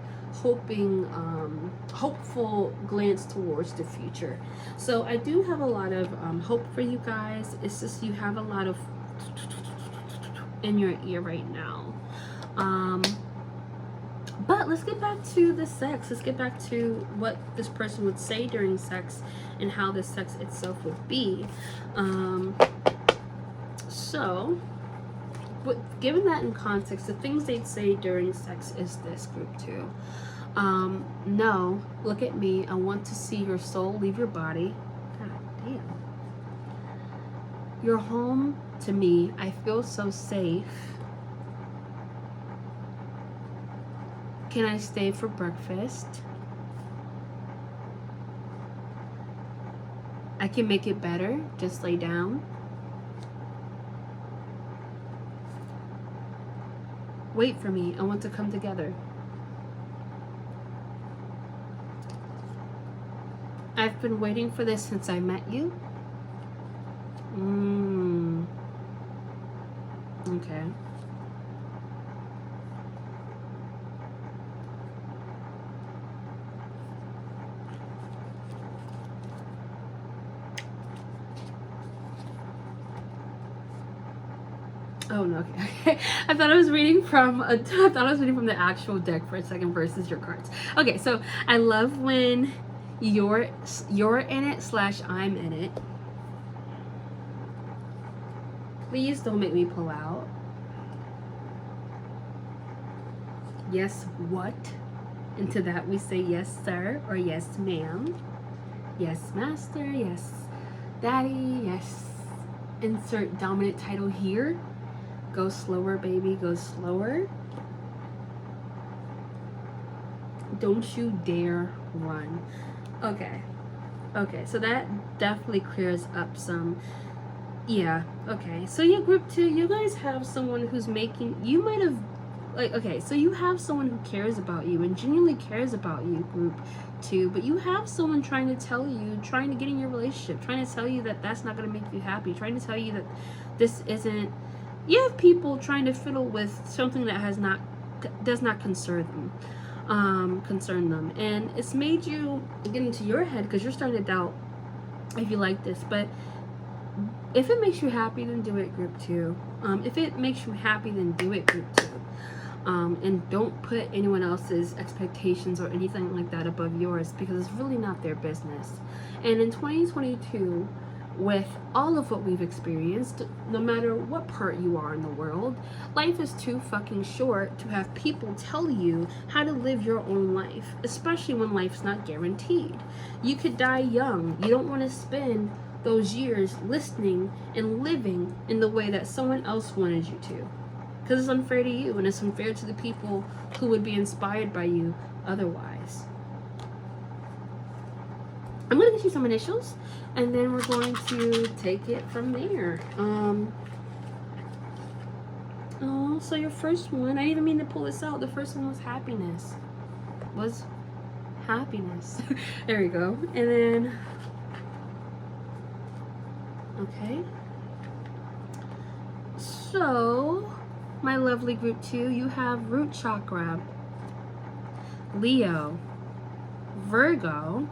Speaker 2: hopeful glance towards the future. So I do have a lot of hope for you guys. It's just you have a lot of in your ear right now. But let's get back to the sex. Let's get back to what this person would say during sex and how the sex itself would be. So, given that in context, the things they'd say during sex is this, group 2. No, look at me. I want to see your soul leave your body. God damn. You're home to me. I feel so safe. Can I stay for breakfast? I can make it better. Just lay down. Wait for me. I want to come together. I've been waiting for this since I met you. Okay. Oh no, okay. I thought I was reading from the actual deck for a second versus your cards. Okay, so I love when you're in it / I'm in it. Please don't make me pull out. Yes, what? And to that we say yes, sir, or yes, ma'am. Yes, master. Yes, daddy. Yes. Insert dominant title here. Go slower, baby. Go slower. Don't you dare run. Okay. Okay, so that definitely clears up some. Yeah, okay. So yeah, group 2, you guys have someone who's making, you might have, like, okay, so you have someone who cares about you and genuinely cares about you, group 2, but you have someone trying to tell you, trying to get in your relationship, trying to tell you that that's not going to make you happy, trying to tell you that this isn't, you have people trying to fiddle with something that does not concern them. concern them, and it's made you get into your head because you're starting to doubt if you like this. But if it makes you happy, then do it, group 2. If it makes you happy, then do it, group 2. And don't put anyone else's expectations or anything like that above yours, because it's really not their business. And in 2022, with all of what we've experienced, no matter what part you are in the world, life is too fucking short to have people tell you how to live your own life, especially when life's not guaranteed. You could die young. You don't want to spend those years listening and living in the way that someone else wanted you to, because it's unfair to you, and it's unfair to the people who would be inspired by you otherwise. I'm going to get you some initials, and then we're going to take it from there. Oh, so your first one, I didn't even mean to pull this out. The first one was happiness. There we go. And then, okay. So, my lovely group 2, you have root chakra, Leo, Virgo.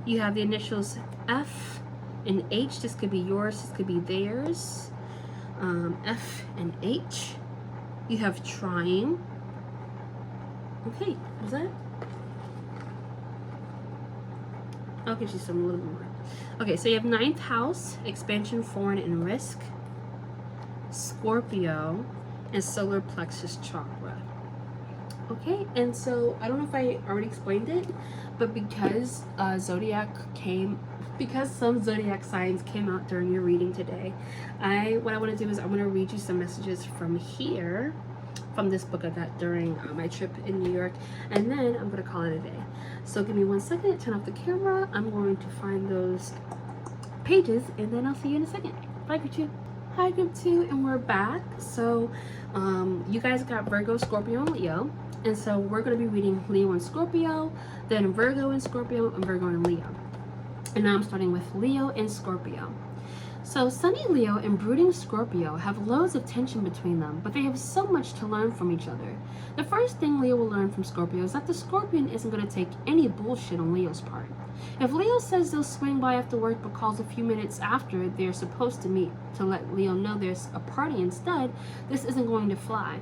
Speaker 2: You have the initials F and H. This could be yours, this could be theirs. F and H. You have trying. Okay, was that? I'll get you some a little more. Okay, so you have 9th house, expansion, foreign, and risk, Scorpio, and solar plexus chakra. Okay, and so I don't know if I already explained it, but because some zodiac signs came out during your reading today, what I want to do is I want to read you some messages from here, from this book I got during my trip in New York, and then I'm going to call it a day. So give me 1 second, turn off the camera. I'm going to find those pages, and then I'll see you in a second. Bye, group 2. Hi, group 2, and we're back. So you guys got Virgo, Scorpio, and Leo. And so we're going to be reading Leo and Scorpio, then Virgo and Scorpio, and Virgo and Leo. And now I'm starting with Leo and Scorpio. So sunny Leo and brooding Scorpio have loads of tension between them, but they have so much to learn from each other. The first thing Leo will learn from Scorpio is that the Scorpion isn't going to take any bullshit on Leo's part. If Leo says they'll swing by after work but calls a few minutes after they're supposed to meet to let Leo know there's a party instead, this isn't going to fly.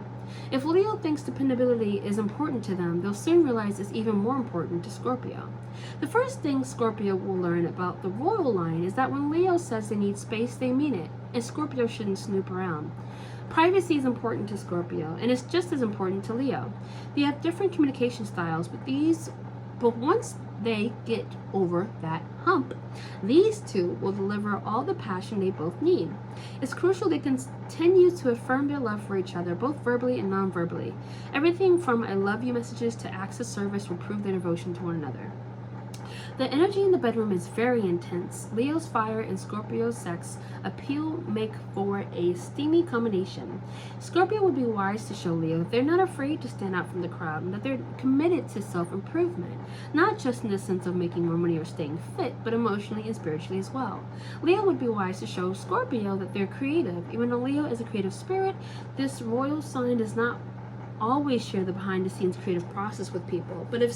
Speaker 2: If Leo thinks dependability is important to them, they'll soon realize it's even more important to Scorpio. The first thing Scorpio will learn about the royal line is that when Leo says they need space, they mean it, and Scorpio shouldn't snoop around. Privacy is important to Scorpio, and it's just as important to Leo. They have different communication styles, but once they get over that hump, these two will deliver all the passion they both need. It's crucial they continue to affirm their love for each other, both verbally and non-verbally. Everything from I love you messages to acts of service will prove their devotion to one another. The energy in the bedroom is very intense. Leo's fire and Scorpio's sex appeal make for a steamy combination. Scorpio would be wise to show Leo that they're not afraid to stand out from the crowd and that they're committed to self-improvement, not just in the sense of making more money or staying fit, but emotionally and spiritually as well. Leo would be wise to show Scorpio that they're creative. Even though Leo is a creative spirit, this royal sign does not always share the behind-the-scenes creative process with people. But if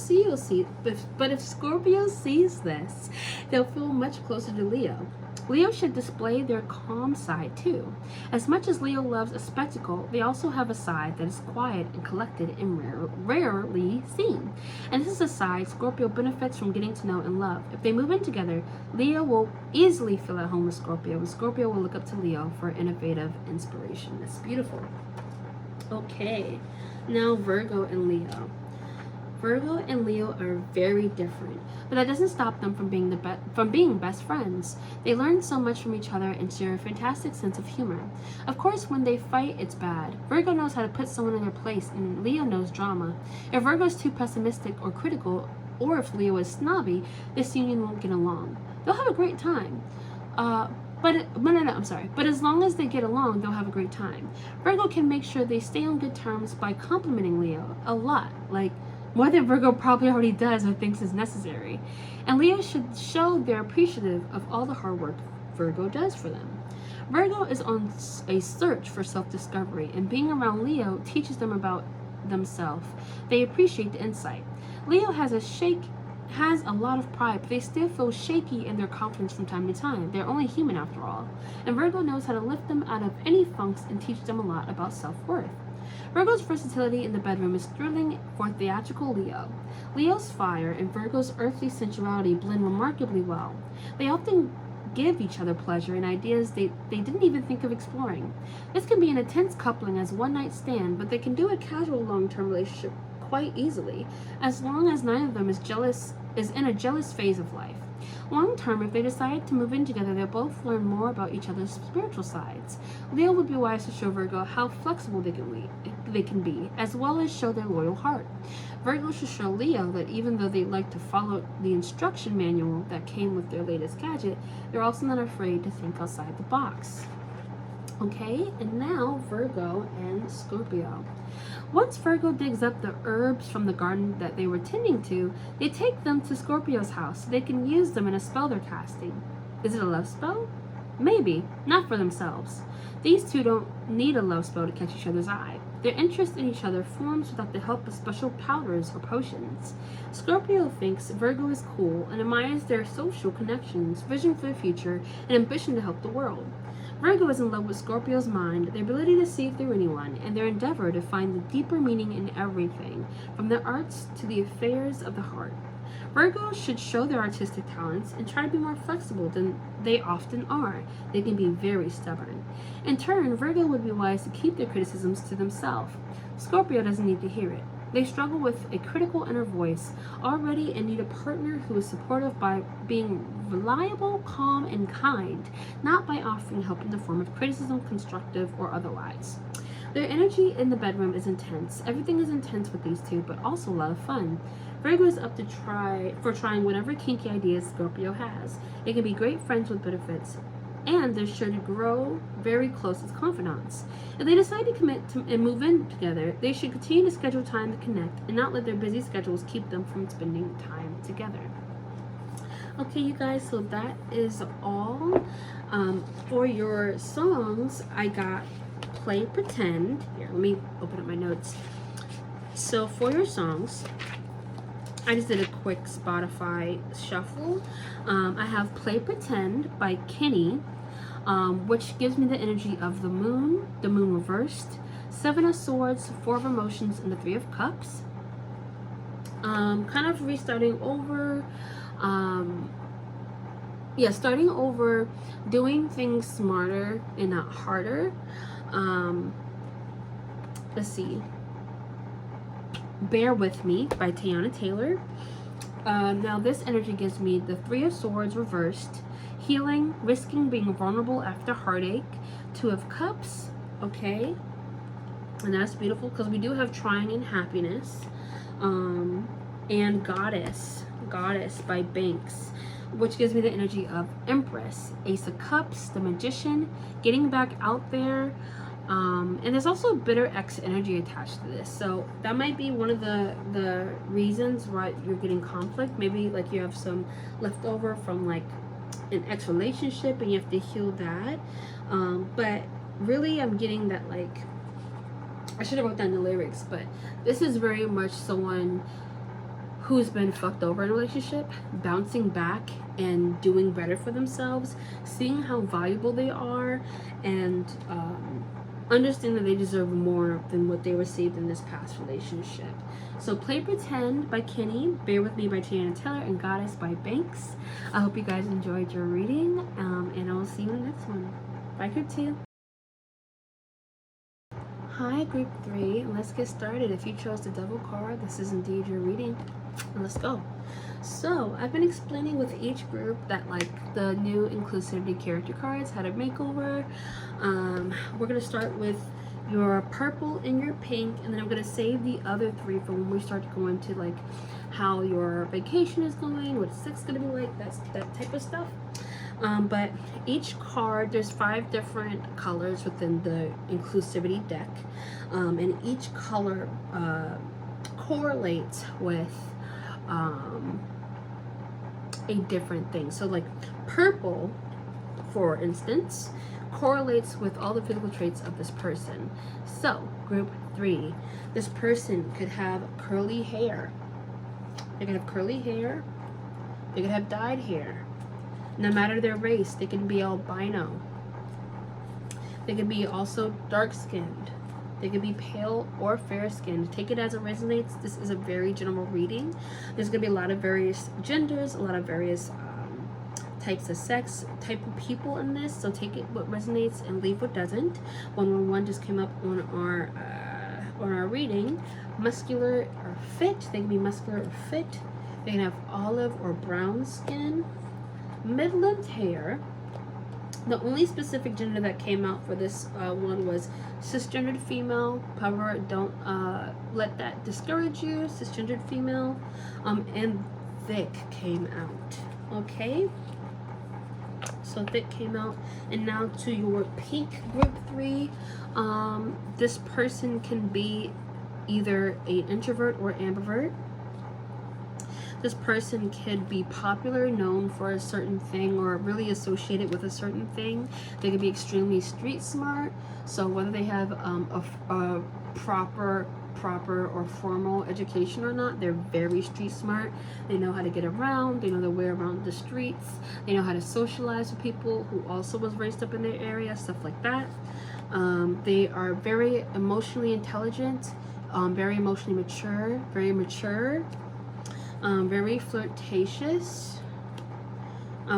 Speaker 2: Scorpio sees this, they'll feel much closer to Leo. Leo should display their calm side too. As much as Leo loves a spectacle, they also have a side that is quiet and collected and rarely seen. And this is a side Scorpio benefits from getting to know and love. If they move in together, Leo will easily feel at home with Scorpio, and Scorpio will look up to Leo for innovative inspiration. That's beautiful. Okay, now Virgo and Leo. Virgo and Leo are very different, but that doesn't stop them from being best friends. They learn so much from each other and share a fantastic sense of humor. Of course, when they fight, it's bad. Virgo knows how to put someone in their place, and Leo knows drama. If Virgo is too pessimistic or critical, or if Leo is snobby, this union won't get along. They'll have a great time. But as long as they get along, they'll have a great time. Virgo can make sure they stay on good terms by complimenting Leo a lot, like more than Virgo probably already does or thinks is necessary. And Leo should show they're appreciative of all the hard work Virgo does for them. Virgo is on a search for self-discovery, and being around Leo teaches them about themselves. They appreciate the insight. Leo has a lot of pride, but they still feel shaky in their confidence from time to time. They're only human after all. And Virgo knows how to lift them out of any funks and teach them a lot about self-worth. Virgo's versatility in the bedroom is thrilling for theatrical Leo. Leo's fire and Virgo's earthly sensuality blend remarkably well. They often give each other pleasure and ideas they didn't even think of exploring. This can be an intense coupling as one-night stand, but they can do a casual long-term relationship quite easily, as long as neither of them is in a jealous phase of life. Long term, if they decide to move in together, they'll both learn more about each other's spiritual sides. Leo would be wise to show Virgo how flexible they can be, as well as show their loyal heart. Virgo should show Leo that even though they like to follow the instruction manual that came with their latest gadget, they're also not afraid to think outside the box. Okay, and now Virgo and Scorpio. Once Virgo digs up the herbs from the garden that they were tending to, they take them to Scorpio's house so they can use them in a spell they're casting. Is it a love spell? Maybe, not for themselves. These two don't need a love spell to catch each other's eye. Their interest in each other forms without the help of special powders or potions. Scorpio thinks Virgo is cool and admires their social connections, vision for the future, and ambition to help the world. Virgo is in love with Scorpio's mind, their ability to see through anyone, and their endeavor to find the deeper meaning in everything, from the arts to the affairs of the heart. Virgos should show their artistic talents and try to be more flexible than they often are. They can be very stubborn. In turn, Virgo would be wise to keep their criticisms to themselves. Scorpio doesn't need to hear it. They struggle with a critical inner voice already and need a partner who is supportive by being reliable, calm, and kind, not by offering help in the form of criticism, constructive or otherwise. Their energy in the bedroom is intense. Everything is intense with these two, but also a lot of fun. Virgo is up to trying whatever kinky ideas Scorpio has. They can be great friends with benefits, and they're sure to grow very close as confidants. If they decide to commit and move in together, they should continue to schedule time to connect and not let their busy schedules keep them from spending time together. Okay, you guys, so that is all. For your songs, I got Play Pretend. Here, let me open up my notes. So for your songs, I just did a quick Spotify shuffle. I have Play Pretend by Kenny, which gives me the energy of the moon reversed, 7 of Swords, 4 of Emotions, and the 3 of Cups. Kind of restarting over. Starting over, doing things smarter and not harder. Let's see. Bear With Me by Tiana Taylor. Now this energy gives me the 3 of Swords reversed, healing, risking being vulnerable after heartache, 2 of Cups, okay, and that's beautiful because we do have Trying in Happiness, and Goddess by Banks, which gives me the energy of Empress, Ace of Cups, the Magician, getting back out there. And there's also bitter ex energy attached to this, so that might be one of the reasons why you're getting conflict. Maybe like you have some leftover from like an ex relationship and you have to heal that. But really I'm getting that, like, I should have wrote down the lyrics, but this is very much someone who's been fucked over in a relationship, bouncing back and doing better for themselves, seeing how valuable they are, and understand that they deserve more than what they received in this past relationship. So Play Pretend by Kenny, Bear With Me by Tiana Taylor, and Goddess by Banks. I hope you guys enjoyed your reading, and I will see you in the next one. Bye, Group 2. Hi, Group 3. Let's get started. If you chose the Devil card, this is indeed your reading. And let's go. So I've been explaining with each group that, like, the new inclusivity character cards had a makeover. We're gonna start with your purple and your pink, and then I'm gonna save the other 3 for when we start to go into like how your vacation is going, what it's gonna be like, that type of stuff. But each card, there's 5 different colors within the inclusivity deck, and each color correlates with a different thing. So like purple for instance, correlates with all the physical traits of this person. So, group 3, this person could have curly hair. They could have curly hair. They could have dyed hair. No matter their race, they can be albino. They can be also dark-skinned. They could be pale or fair-skinned. Take it as it resonates. This is a very general reading. There's going to be a lot of various genders, a lot of various types of sex, type of people in this. So take it what resonates and leave what doesn't. 111 just came up on our reading. Muscular or fit. They can be muscular or fit. They can have olive or brown skin. Mid-length hair. The only specific gender that came out for this one was cisgendered female. However, don't let that discourage you. Cisgendered female. And thick came out. Okay? So thick came out. And now to your pink group 3. This person can be either an introvert or ambivert. This person could be popular, known for a certain thing, or really associated with a certain thing. They could be extremely street smart. So whether they have a proper or formal education or not, they're very street smart. They know how to get around. They know their way around the streets. They know how to socialize with people who also was raised up in their area, stuff like that. They are very emotionally intelligent, very emotionally mature, very mature. Very flirtatious.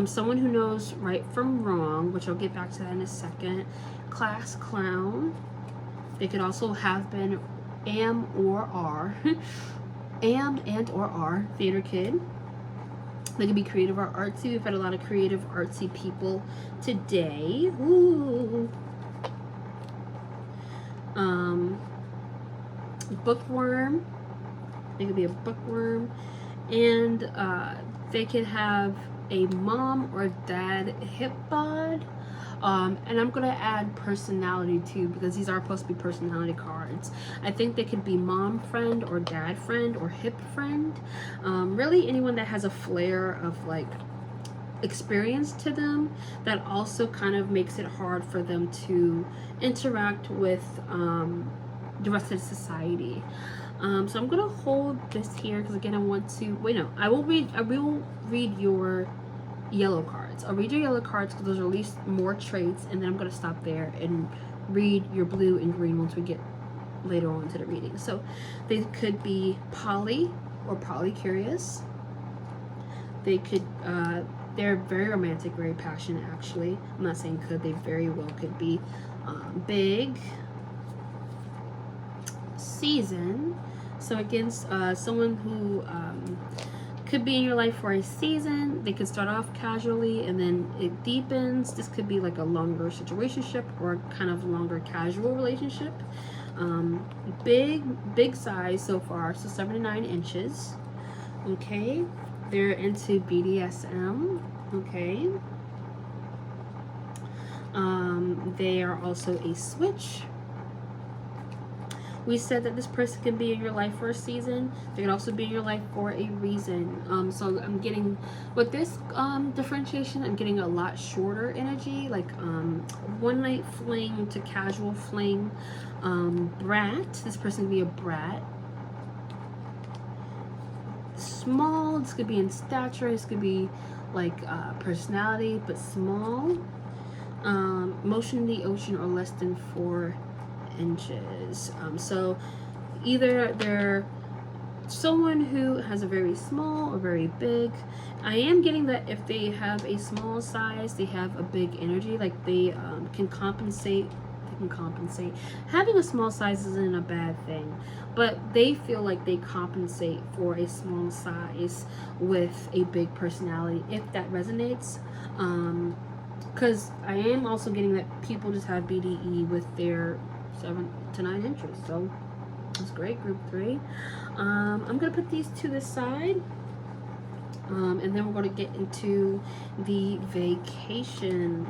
Speaker 2: Someone who knows right from wrong, which I'll get back to that in a second. Class clown. They could also have been am or are and or are theater kid. They could be creative or artsy. We've had a lot of creative artsy people today. Ooh. Bookworm. They could be a bookworm. And they could have a mom or dad hip bod. And I'm going to add personality too, because these are supposed to be personality cards. I think they could be mom friend or dad friend or hip friend. Really anyone that has a flair of like experience to them that also kind of makes it hard for them to interact with the rest of society. So I'm gonna hold this here because again I want to I will read your yellow cards. I'll read your yellow cards because those are at least more traits, and then I'm gonna stop there and read your blue and green once we get later on to the reading. So they could be poly or polycurious. They could they're very romantic, very passionate actually. I'm not saying could, they very well could be. Big, season. So against someone who could be in your life for a season. They could start off casually and then it deepens. This could be like a longer situationship or kind of longer casual relationship. Big size so far, so 7 to 9 inches. Okay, they're into BDSM. Okay. They are also a switch. We said that this person can be in your life for a season. They can also be in your life for a reason. So I'm getting, with this differentiation, I'm getting a lot shorter energy, like one night fling to casual fling. Brat, this person can be a brat. Small, this could be in stature, this could be like personality, but small. Motion in the ocean or less than 4 inches. So either they're someone who has a very small or very big. I am getting that if they have a small size, they have a big energy, like they can compensate. Having a small size isn't a bad thing, but they feel like they compensate for a small size with a big personality, if that resonates. Because I am also getting that people just have BDE with their 7 to 9 inches, so that's great. Group 3. I'm gonna put these to the side, and then we're going to get into the vacation.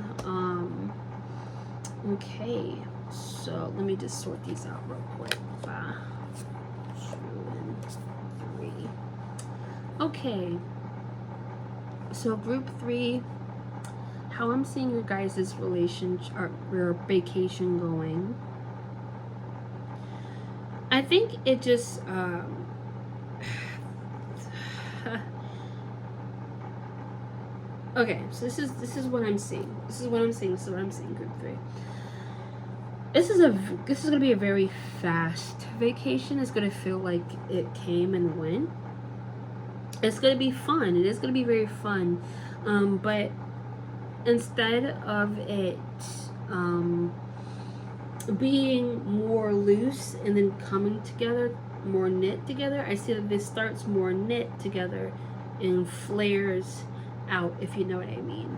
Speaker 2: Okay, so let me just sort these out real quick. 5, 2, and 3. Okay, so group 3 how I'm seeing your guys' relationship or your vacation going, I think it just okay, so this is what I'm seeing. This is what I'm seeing. Group 3. This is gonna be a very fast vacation. It's gonna feel like it came and went. It's gonna be fun. It is gonna be very fun. But instead of it being more loose and then coming together, more knit together, I see that this starts more knit together and flares out, if you know what I mean.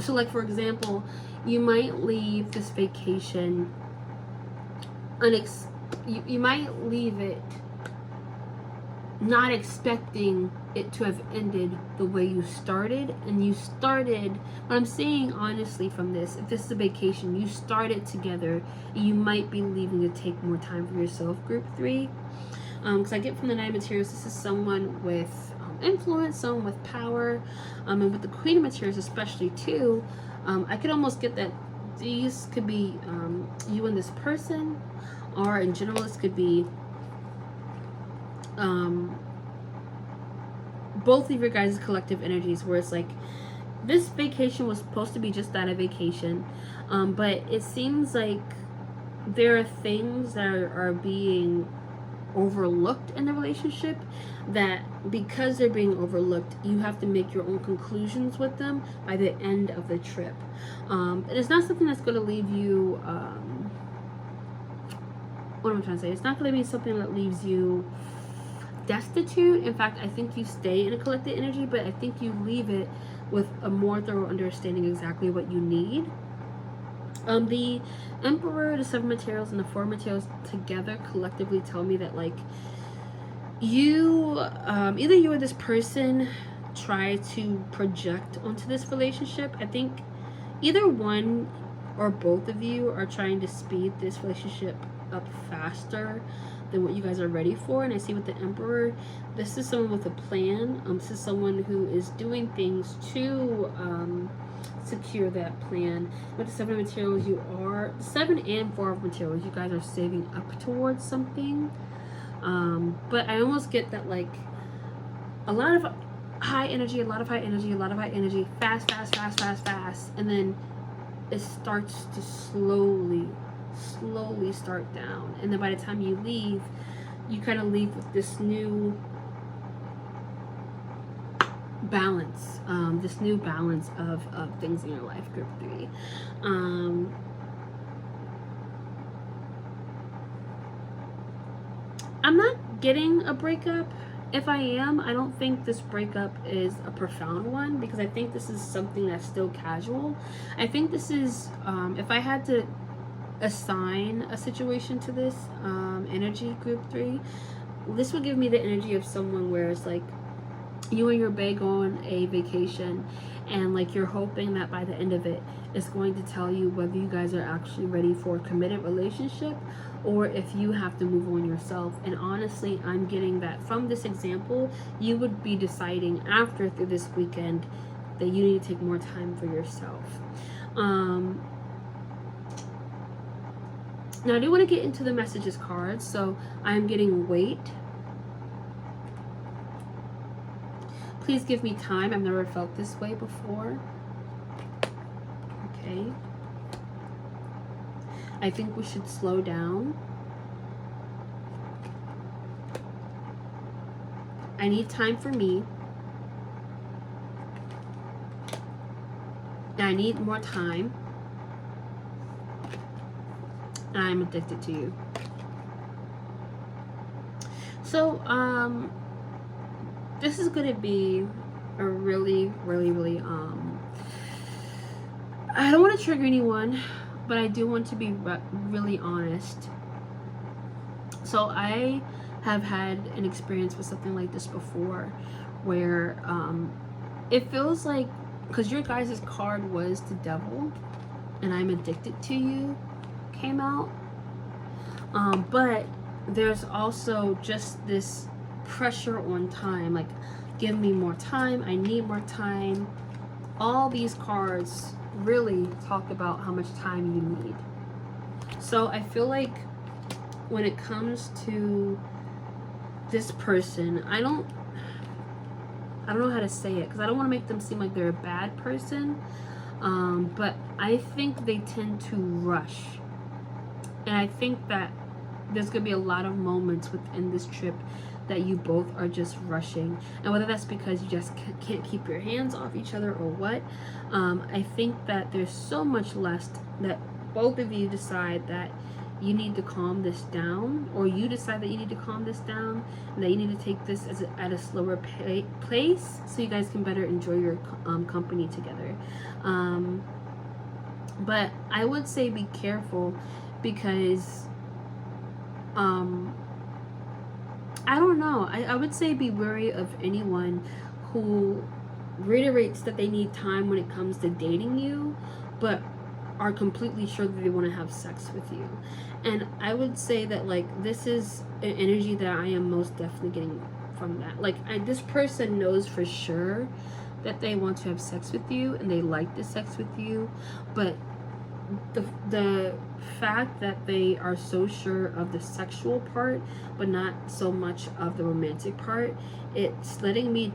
Speaker 2: So like, for example, you might leave this vacation you might leave it not expecting it to have ended the way you started. And you started, what I'm saying honestly from this, if this is a vacation, you started together, you might be leaving to take more time for yourself, group 3. Because I get from the Nine of Materials, this is someone with influence, someone with power, and with the Queen of Materials especially too, I could almost get that these could be you and this person, or in general this could be both of your guys' collective energies, where it's like this vacation was supposed to be just that, a vacation, but it seems like there are things that are being overlooked in the relationship, that because they're being overlooked, you have to make your own conclusions with them by the end of the trip. And it's not something that's going to leave you what am I trying to say? It's not going to be something that leaves you destitute. In fact, I think you stay in a collective energy, but I think you leave it with a more thorough understanding exactly what you need. The Emperor, the Seven Materials, and the Four Materials together collectively tell me that, like, you either you or this person try to project onto this relationship. I think either one or both of you are trying to speed this relationship up faster than what you guys are ready for. And I see with the Emperor, this is someone with a plan. This is someone who is doing things to secure that plan. With the Seven of Materials, you are 7 and 4 of Materials, you guys are saving up towards something. But I almost get that, like, a lot of high energy, fast, and then it starts to slowly start down, and then by the time you leave, you kind of leave with this new balance, of things in your life, group 3. I'm not getting a breakup. If I am, I don't think this breakup is a profound one, because I think this is something that's still casual. I think this is, if I had to assign a situation to this energy, group 3, this would give me the energy of someone where it's like you and your bae go on a vacation, and like you're hoping that by the end of it, it's going to tell you whether you guys are actually ready for a committed relationship, or if you have to move on yourself. And honestly, I'm getting that from this example, you would be deciding after, through this weekend, that you need to take more time for yourself. Now I do want to get into the messages cards, so I'm getting wait. Please give me time. I've never felt this way before. Okay. I think we should slow down. I need time for me. And I need more time. And I'm addicted to you. So, this is going to be a really, I don't want to trigger anyone, but I do want to be really honest. So I have had an experience with something like this before, where it feels like, because your guys' card was the Devil, and I'm addicted to you came out, but there's also just this pressure on time, like, give me more time, I need more time, all these cards really talk about how much time you need. So I feel like when it comes to this person, I don't know how to say it because I don't want to make them seem like they're a bad person, but I think they tend to rush, and I think that there's gonna be a lot of moments within this trip that you both are just rushing, and whether that's because you just can't keep your hands off each other or what, I think that there's so much lust that both of you decide that you need to calm this down, or you decide that you need to calm this down and that you need to take this at a slower pace so you guys can better enjoy your company together. But I would say be careful because I don't know. I would say be wary of anyone who reiterates that they need time when it comes to dating you, but are completely sure that they want to have sex with you. And I would say that, like, this is an energy that I am most definitely getting from that. Like, this person knows for sure that they want to have sex with you and they like the sex with you, but the fact that they are so sure of the sexual part but not so much of the romantic part, it's telling me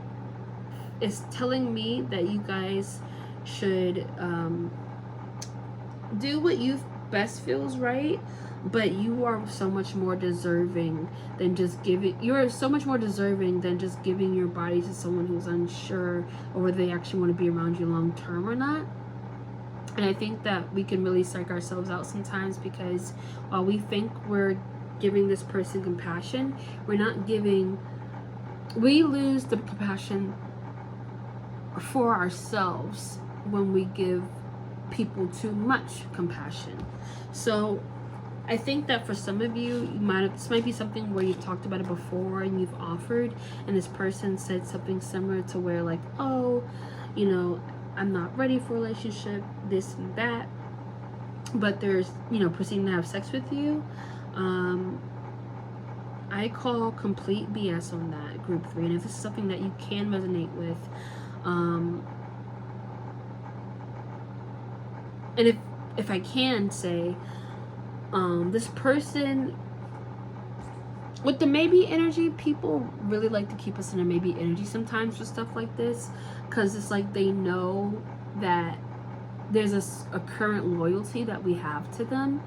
Speaker 2: that you guys should do what you best feels right, but you are so much more deserving than just giving your body to someone who's unsure or whether they actually want to be around you long term or not. And I think that we can really psych ourselves out sometimes because while we think we're giving this person compassion, we lose the compassion for ourselves when we give people too much compassion. So I think that for some of you, this might be something where you've talked about it before and you've offered, and this person said something similar to where, like, oh, you know, I'm not ready for a relationship, this and that, but there's, proceeding to have sex with you. I call complete BS on that, group 3. And if this is something that you can resonate with, and if I can say, this person with the maybe energy, people really like to keep us in a maybe energy sometimes for stuff like this, because it's like they know that there's a current loyalty that we have to them,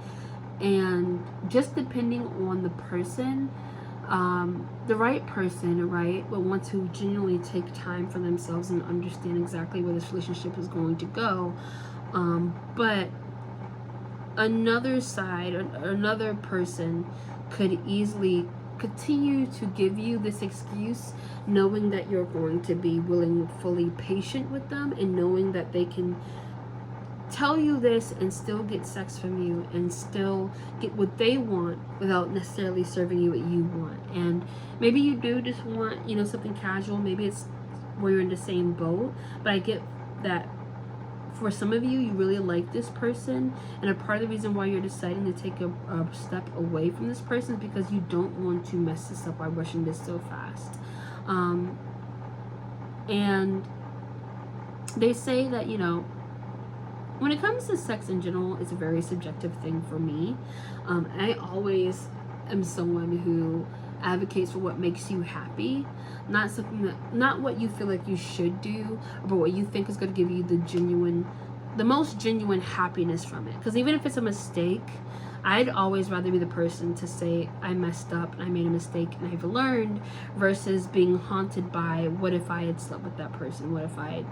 Speaker 2: and just depending on the person, the right person, right, will want to genuinely take time for themselves and understand exactly where this relationship is going to go, but another side, another person could easily continue to give you this excuse, knowing that you're going to be fully patient with them, and knowing that they can tell you this and still get sex from you and still get what they want without necessarily serving you what you want. And maybe you do just want, something casual. Maybe it's where you're in the same boat, but I get that for some of you, you really like this person, and a part of the reason why you're deciding to take a step away from this person is because you don't want to mess this up by rushing this so fast. And they say that, when it comes to sex in general, it's a very subjective thing for me. I always am someone who advocates for what makes you happy, not what you feel like you should do, but what you think is going to give you the most genuine happiness from it. Because even if it's a mistake, I'd always rather be the person to say I messed up and I made a mistake and I've learned, versus being haunted by what if I had slept with that person, what if I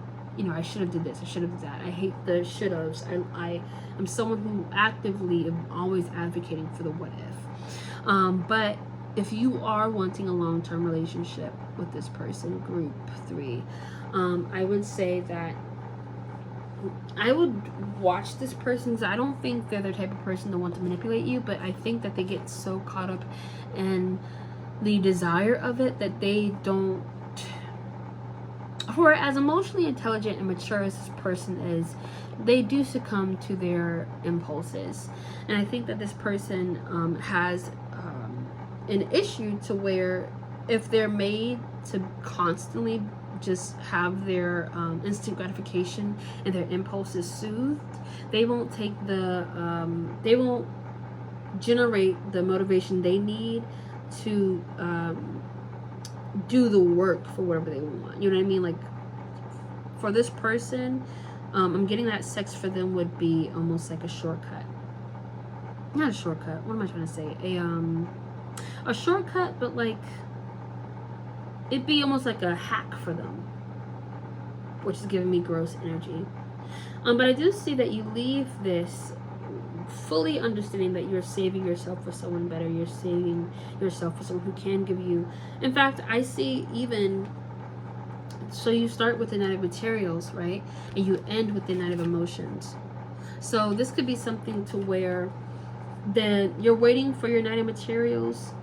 Speaker 2: should have did this, I should have did that. I hate the should haves. I am someone who actively am always advocating for the what if. But if you are wanting a long-term relationship with this person, group 3, I would say that I would watch this person, because I don't think they're the type of person to want to manipulate you, but I think that they get so caught up in the desire of it that they don't, for as emotionally intelligent and mature as this person is, they do succumb to their impulses. And I think that this person has an issue to where if they're made to constantly just have their instant gratification and their impulses soothed, they won't take they won't generate the motivation they need to do the work for whatever they want. You know what I mean? Like, for this person, I'm getting that sex for them would be almost like a shortcut. Not a shortcut. What am I trying to say? A shortcut, but like, it'd be almost like a hack for them, which is giving me gross energy. But I do see that you leave this fully understanding that you're saving yourself for someone better. You're saving yourself for someone who can give you. In fact, I see even. So you start with the Knight of Materials, right? And you end with the Knight of Emotions. So this could be something to where then you're waiting for your Knight of Materials,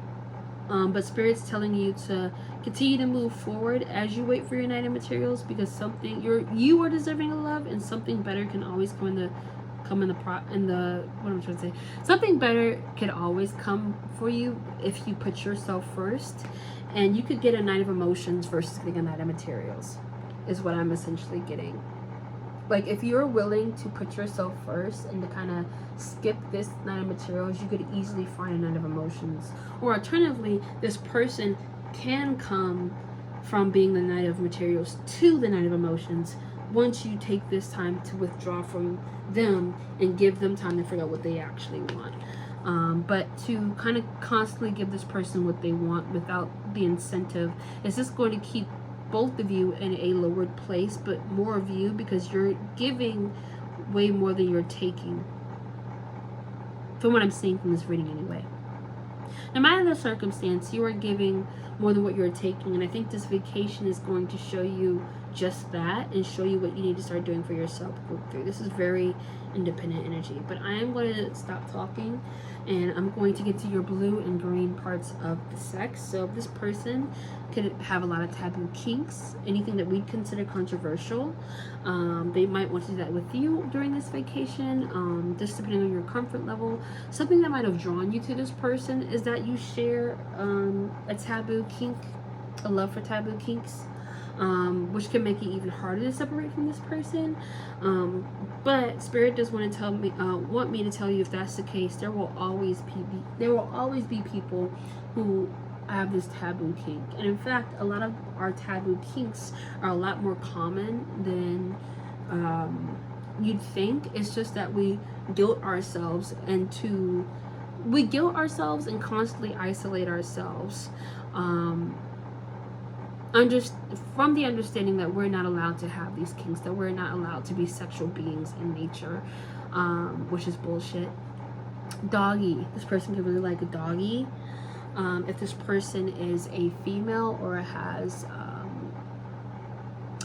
Speaker 2: but Spirit's telling you to continue to move forward as you wait for your Knight of Materials, because something you are deserving of love, and something better can always something better could always come for you if you put yourself first. And you could get a Knight of Emotions versus getting a Knight of Materials, is what I'm essentially getting. Like, if you're willing to put yourself first and to kind of skip this Knight of Materials, you could easily find a Knight of Emotions. Or alternatively, this person can come from being the Knight of Materials to the Knight of Emotions once you take this time to withdraw from them and give them time to figure out what they actually want. But to kind of constantly give this person what they want without the incentive is just going to keep both of you in a lowered place, but more of you, because you're giving way more than you're taking, from what I'm seeing from this reading anyway. No matter the circumstance, you are giving more than what you're taking, and I think this vacation is going to show you just that and show you what you need to start doing for yourself. This is very independent energy, but I am going to stop talking and I'm going to get to your blue and green parts of the sex. So this person could have a lot of taboo kinks, anything that we'd consider controversial. They might want to do that with you during this vacation, just depending on your comfort level. Something that might have drawn you to this person is that you share a taboo kink, a love for taboo kinks, which can make it even harder to separate from this person. But Spirit does want to tell me, want me to tell you, if that's the case, there will always be people who have this taboo kink. And in fact, a lot of our taboo kinks are a lot more common than you'd think. It's just that we guilt ourselves and constantly isolate ourselves, from the understanding that we're not allowed to have these kinks, that we're not allowed to be sexual beings in nature, which is bullshit. Doggy. This person could really like a doggy. If this person is a female or has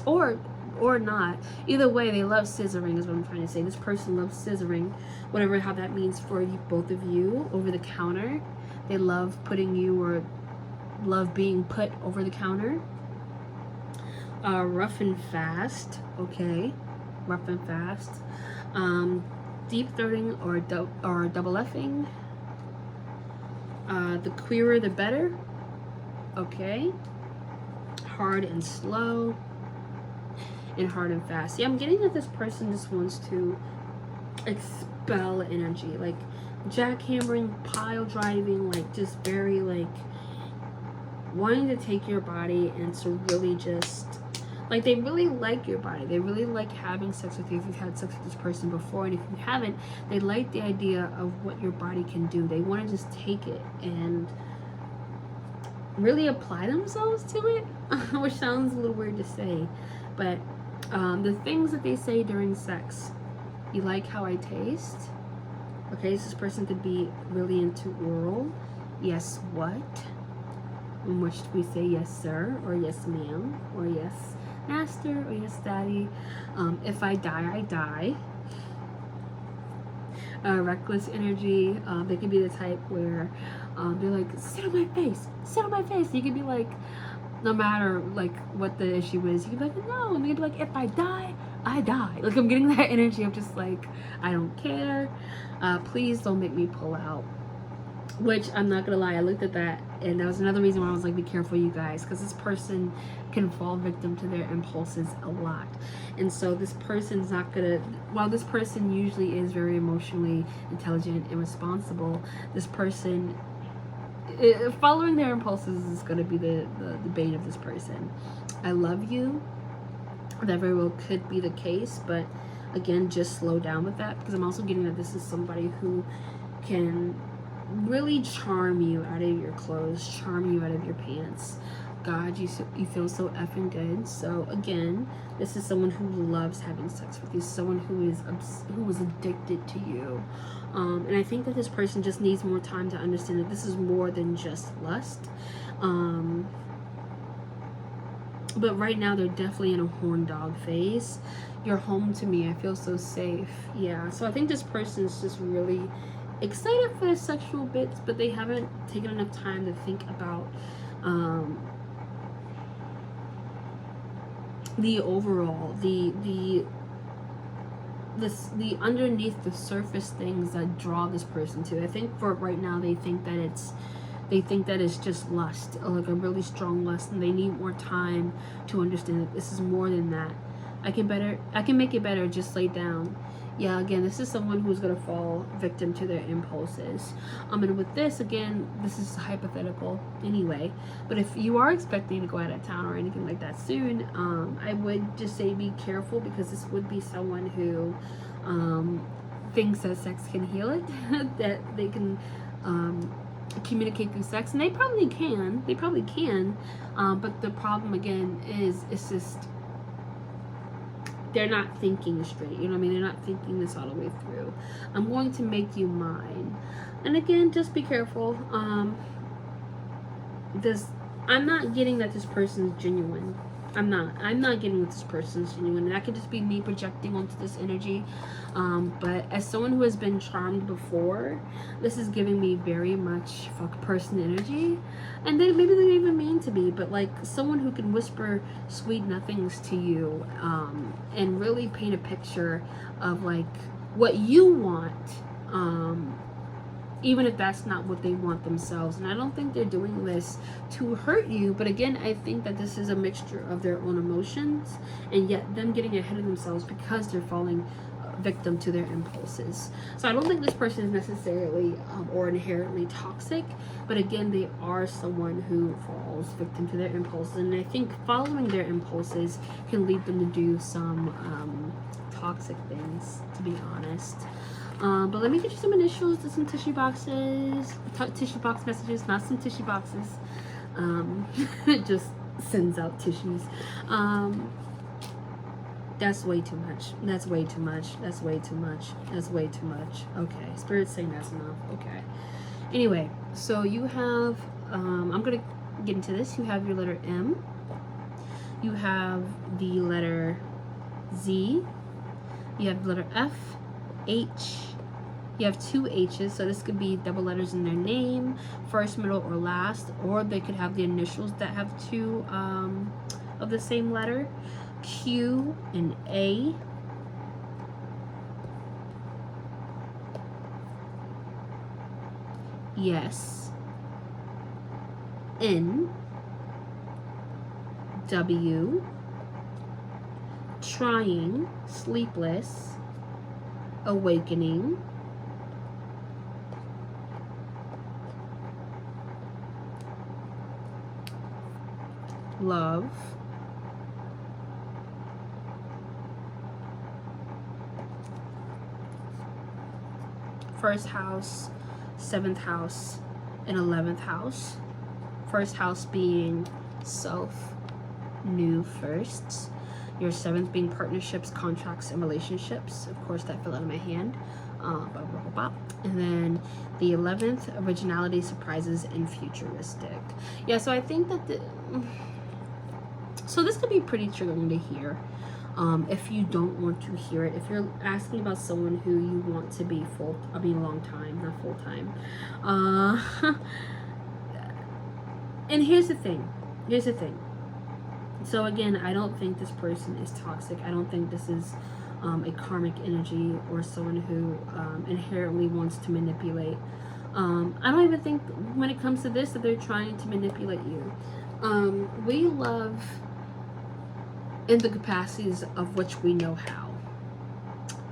Speaker 2: or not, either way, they love scissoring is what I'm trying to say. This person loves scissoring, whatever how that means for you, both of you, over the counter. They love putting you, or love being put over the counter. Rough and fast. Okay, rough and fast. Deep throating or double effing. The queerer the better. Okay. Hard and slow. And hard and fast. Yeah, I'm getting that this person just wants to expel energy, like jackhammering, pile driving, like just very like wanting to take your body and to really just like, they really like your body. They really like having sex with you if you've had sex with this person before, and if you haven't, they like the idea of what your body can do. They want to just take it and really apply themselves to it, which sounds a little weird to say, but the things that they say during sex. You like how I taste? Okay, so this person could be really into oral. Yes, what? In which we say yes, sir, or yes, ma'am, or yes, master, or yes, daddy. If I die, I die. Reckless energy. They could be the type where they're like, sit on my face, sit on my face. You could be like, no matter like what the issue is, you could be like, no, and they'd be like, if I die, I die. Like, I'm getting that energy of just like, I don't care. Please don't make me pull out. Which, I'm not gonna lie, I looked at that, and that was another reason why I was like, be careful, you guys, because this person can fall victim to their impulses a lot. And so this person's not gonna, while this person usually is very emotionally intelligent and responsible, this person, following their impulses is going to be the bane of this person. I love you. That very well could be the case, but again, just slow down with that, because I'm also getting that this is somebody who can really charm you out of your clothes, charm you out of your pants. God, you feel so effing good. So again, this is someone who loves having sex with you, someone who is addicted to you. And I think that this person just needs more time to understand that this is more than just lust. But right now they're definitely in a horn dog phase. You're home to me. I feel so safe. Yeah. So I think this person is just really excited for the sexual bits, but they haven't taken enough time to think about the overall, the underneath the surface things that draw this person to. I think for right now they think that it's just lust, like a really strong lust, and they need more time to understand that this is more than that. I can make it better, just lay down. Yeah, again, this is someone who's going to fall victim to their impulses. And with this, again, this is hypothetical anyway, but if you are expecting to go out of town or anything like that soon, I would just say be careful, because this would be someone who thinks that sex can heal it, that they can communicate through sex, and they probably can, but the problem again is it's just they're not thinking straight, you know what I mean? They're not thinking this all the way through. I'm going to make you mine. And again, just be careful. I'm not getting that this person's genuine. I'm not getting that this person's genuine. And that could just be me projecting onto this energy. But as someone who has been charmed before, this is giving me very much fuck person energy. And then maybe they don't even mean to be, but like someone who can whisper sweet nothings to you, and really paint a picture of like what you want, even if that's not what they want themselves. And I don't think they're doing this to hurt you, but again, I think that this is a mixture of their own emotions and yet them getting ahead of themselves because they're falling victim to their impulses. So I don't think this person is necessarily or inherently toxic, but again, they are someone who falls victim to their impulses, and I think following their impulses can lead them to do some toxic things, to be honest. But let me get you some initials to some tissue boxes, tissue box messages, not some tissue boxes. It just sends out tissues. That's way too much. That's way too much. That's way too much. That's way too much. Okay, Spirit's saying that's enough. Okay. Anyway, so you have, I'm gonna get into this. You have your letter M. You have the letter Z. You have the letter F, H. You have two H's, so this could be double letters in their name, first, middle, or last, or they could have the initials that have two of the same letter, Q and A. Yes. N. W. Trying, sleepless, awakening, love, first house, 7th house, and 11th house. First house being self, new firsts. Your 7th being partnerships, contracts, and relationships. Of course, that fell out of my hand. Blah, blah, blah, blah. And then the 11th, originality, surprises, and futuristic. Yeah, so I think that so this could be pretty triggering to hear. If you don't want to hear it, if you're asking about someone who you want to be long time, not full time. And here's the thing. So again, I don't think this person is toxic. I don't think this is a karmic energy or someone who inherently wants to manipulate. I don't even think when it comes to this that they're trying to manipulate you. We love in the capacities of which we know how.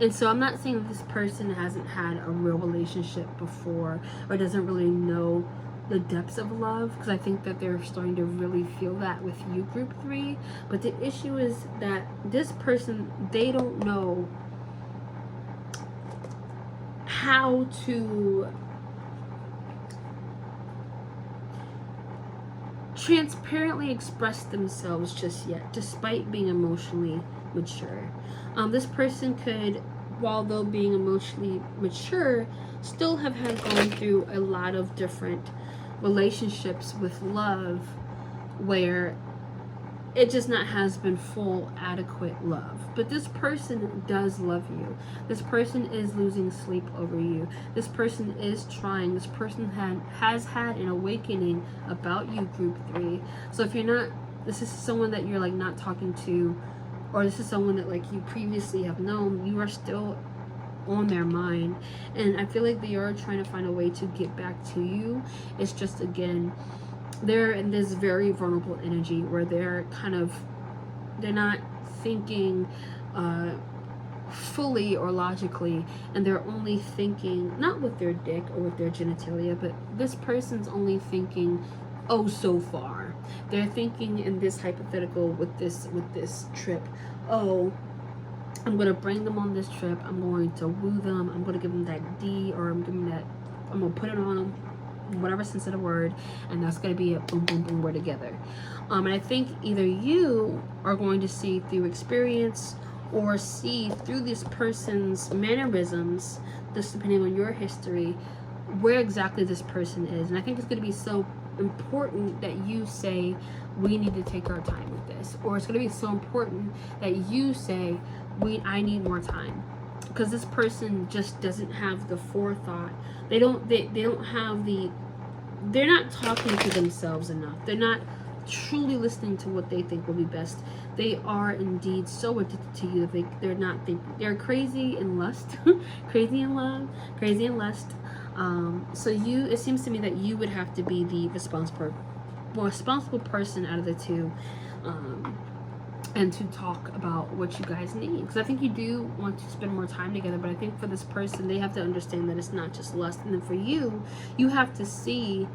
Speaker 2: And so I'm not saying that this person hasn't had a real relationship before or doesn't really know the depths of love, because I think that they're starting to really feel that with you, group 3. But the issue is that this person, they don't know how to transparently express themselves just yet, despite being emotionally mature. This person could, while though being emotionally mature, still have had gone through a lot of different relationships with love where it just not has been full adequate love. But this person does love you. This person is losing sleep over you. This person is trying. This person has had an awakening about you, group 3. So if you're not, this is someone that you're like not talking to, or this is someone that like you previously have known, you are still on their mind, and I feel like they are trying to find a way to get back to you. It's just, again, they're in this very vulnerable energy where they're not thinking fully or logically, and they're only thinking not with their dick or with their genitalia, but this person's only thinking oh so far. They're thinking in this hypothetical with this trip, oh, I'm going to bring them on this trip, I'm going to woo them, I'm going to give them that D, or I'm going to put it on them, whatever sense of the word, and that's going to be a boom boom boom, we're together. And I think either you are going to see through experience or see through this person's mannerisms, just depending on your history, where exactly this person is. And I think it's going to be so important that you say, we need to take our time with this, or it's going to be so important that you say, I need more time, because this person just doesn't have the forethought. They don't have they're not talking to themselves enough. They're not truly listening to what they think will be best. They are indeed so addicted to you. They're not thinking. They're crazy in lust, crazy in love, crazy in lust. So it seems to me that you would have to be the responsible person out of the two, and to talk about what you guys need, because I think you do want to spend more time together. But I think for this person, they have to understand that it's not just lust, and then for you, you have to see,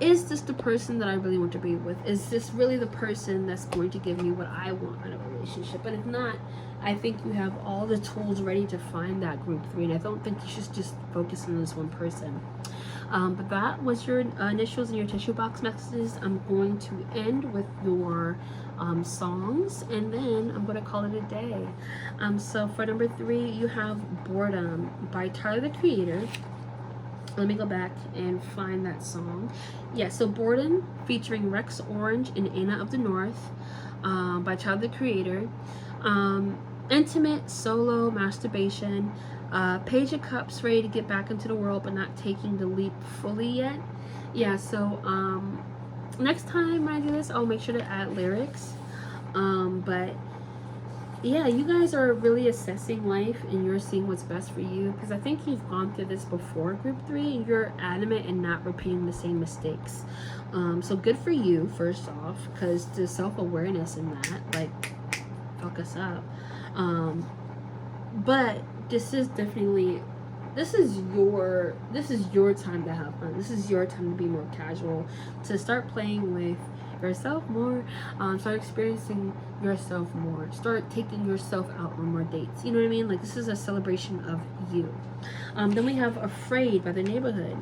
Speaker 2: is this the person that I really want to be with? Is this really the person that's going to give me what I want in a relationship? But if not, I think you have all the tools ready to find that group 3, and I don't think you should just focus on this one person. But that was your initials and your tissue box messages. I'm going to end with your songs, and then I'm going to call it a day. So for number 3, you have Boredom by Tyler, the Creator. Let me go back and find that song. Yeah, so Boredom featuring Rex Orange and Anna of the North, by Tyler, the Creator. Intimate solo masturbation. Page of Cups, ready to get back into the world but not taking the leap fully yet. Yeah, so next time when I do this, I'll make sure to add lyrics. But yeah, you guys are really assessing life, and you're seeing what's best for you, because I think you've gone through this before, group 3, and you're adamant in not repeating the same mistakes. So good for you, first off, because the self-awareness in that, like, fuck us up. But this is definitely, this is your time to have fun. This is your time to be more casual, to start playing with yourself more, start experiencing yourself more, start taking yourself out on more dates. You know what I mean? Like, this is a celebration of you. Then we have Afraid by The Neighborhood,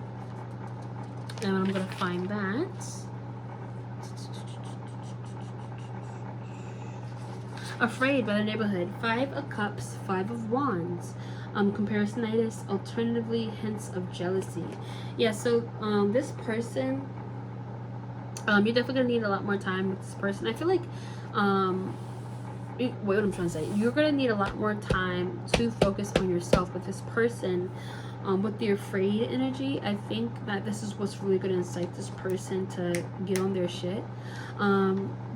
Speaker 2: and I'm gonna find that. Afraid by The Neighborhood. 5 of Cups, 5 of Wands. Comparisonitis, alternatively hints of jealousy. Yeah, so this person, you're definitely gonna need a lot more time with this person. I feel like what I'm trying to say, you're gonna need a lot more time to focus on yourself with this person. With the Afraid energy, I think that this is what's really gonna incite this person to get on their shit,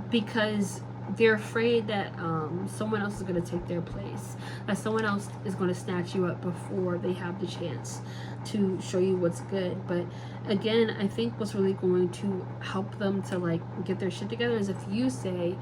Speaker 2: because they're afraid that someone else is going to take their place, that someone else is going to snatch you up before they have the chance to show you what's good. But again, I think what's really going to help them to like get their shit together is if you say,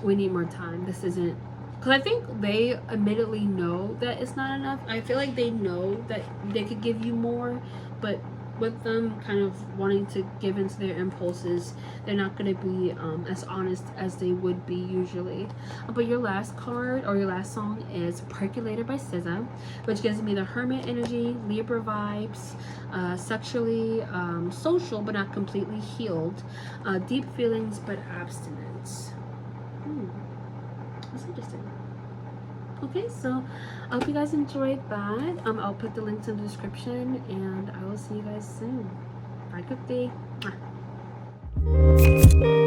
Speaker 2: we need more time, this isn't, because I think they admittedly know that it's not enough. I feel like they know that they could give you more, but with them kind of wanting to give into their impulses, they're not going to be as honest as they would be usually. But your last card, or your last song, is Percolator by SZA, which gives me the Hermit energy, Libra vibes, sexually social but not completely healed, deep feelings but abstinence. That's interesting. Okay, so I hope you guys enjoyed that. I'll put the links in the description, and I will see you guys soon. Bye, good day. Mwah.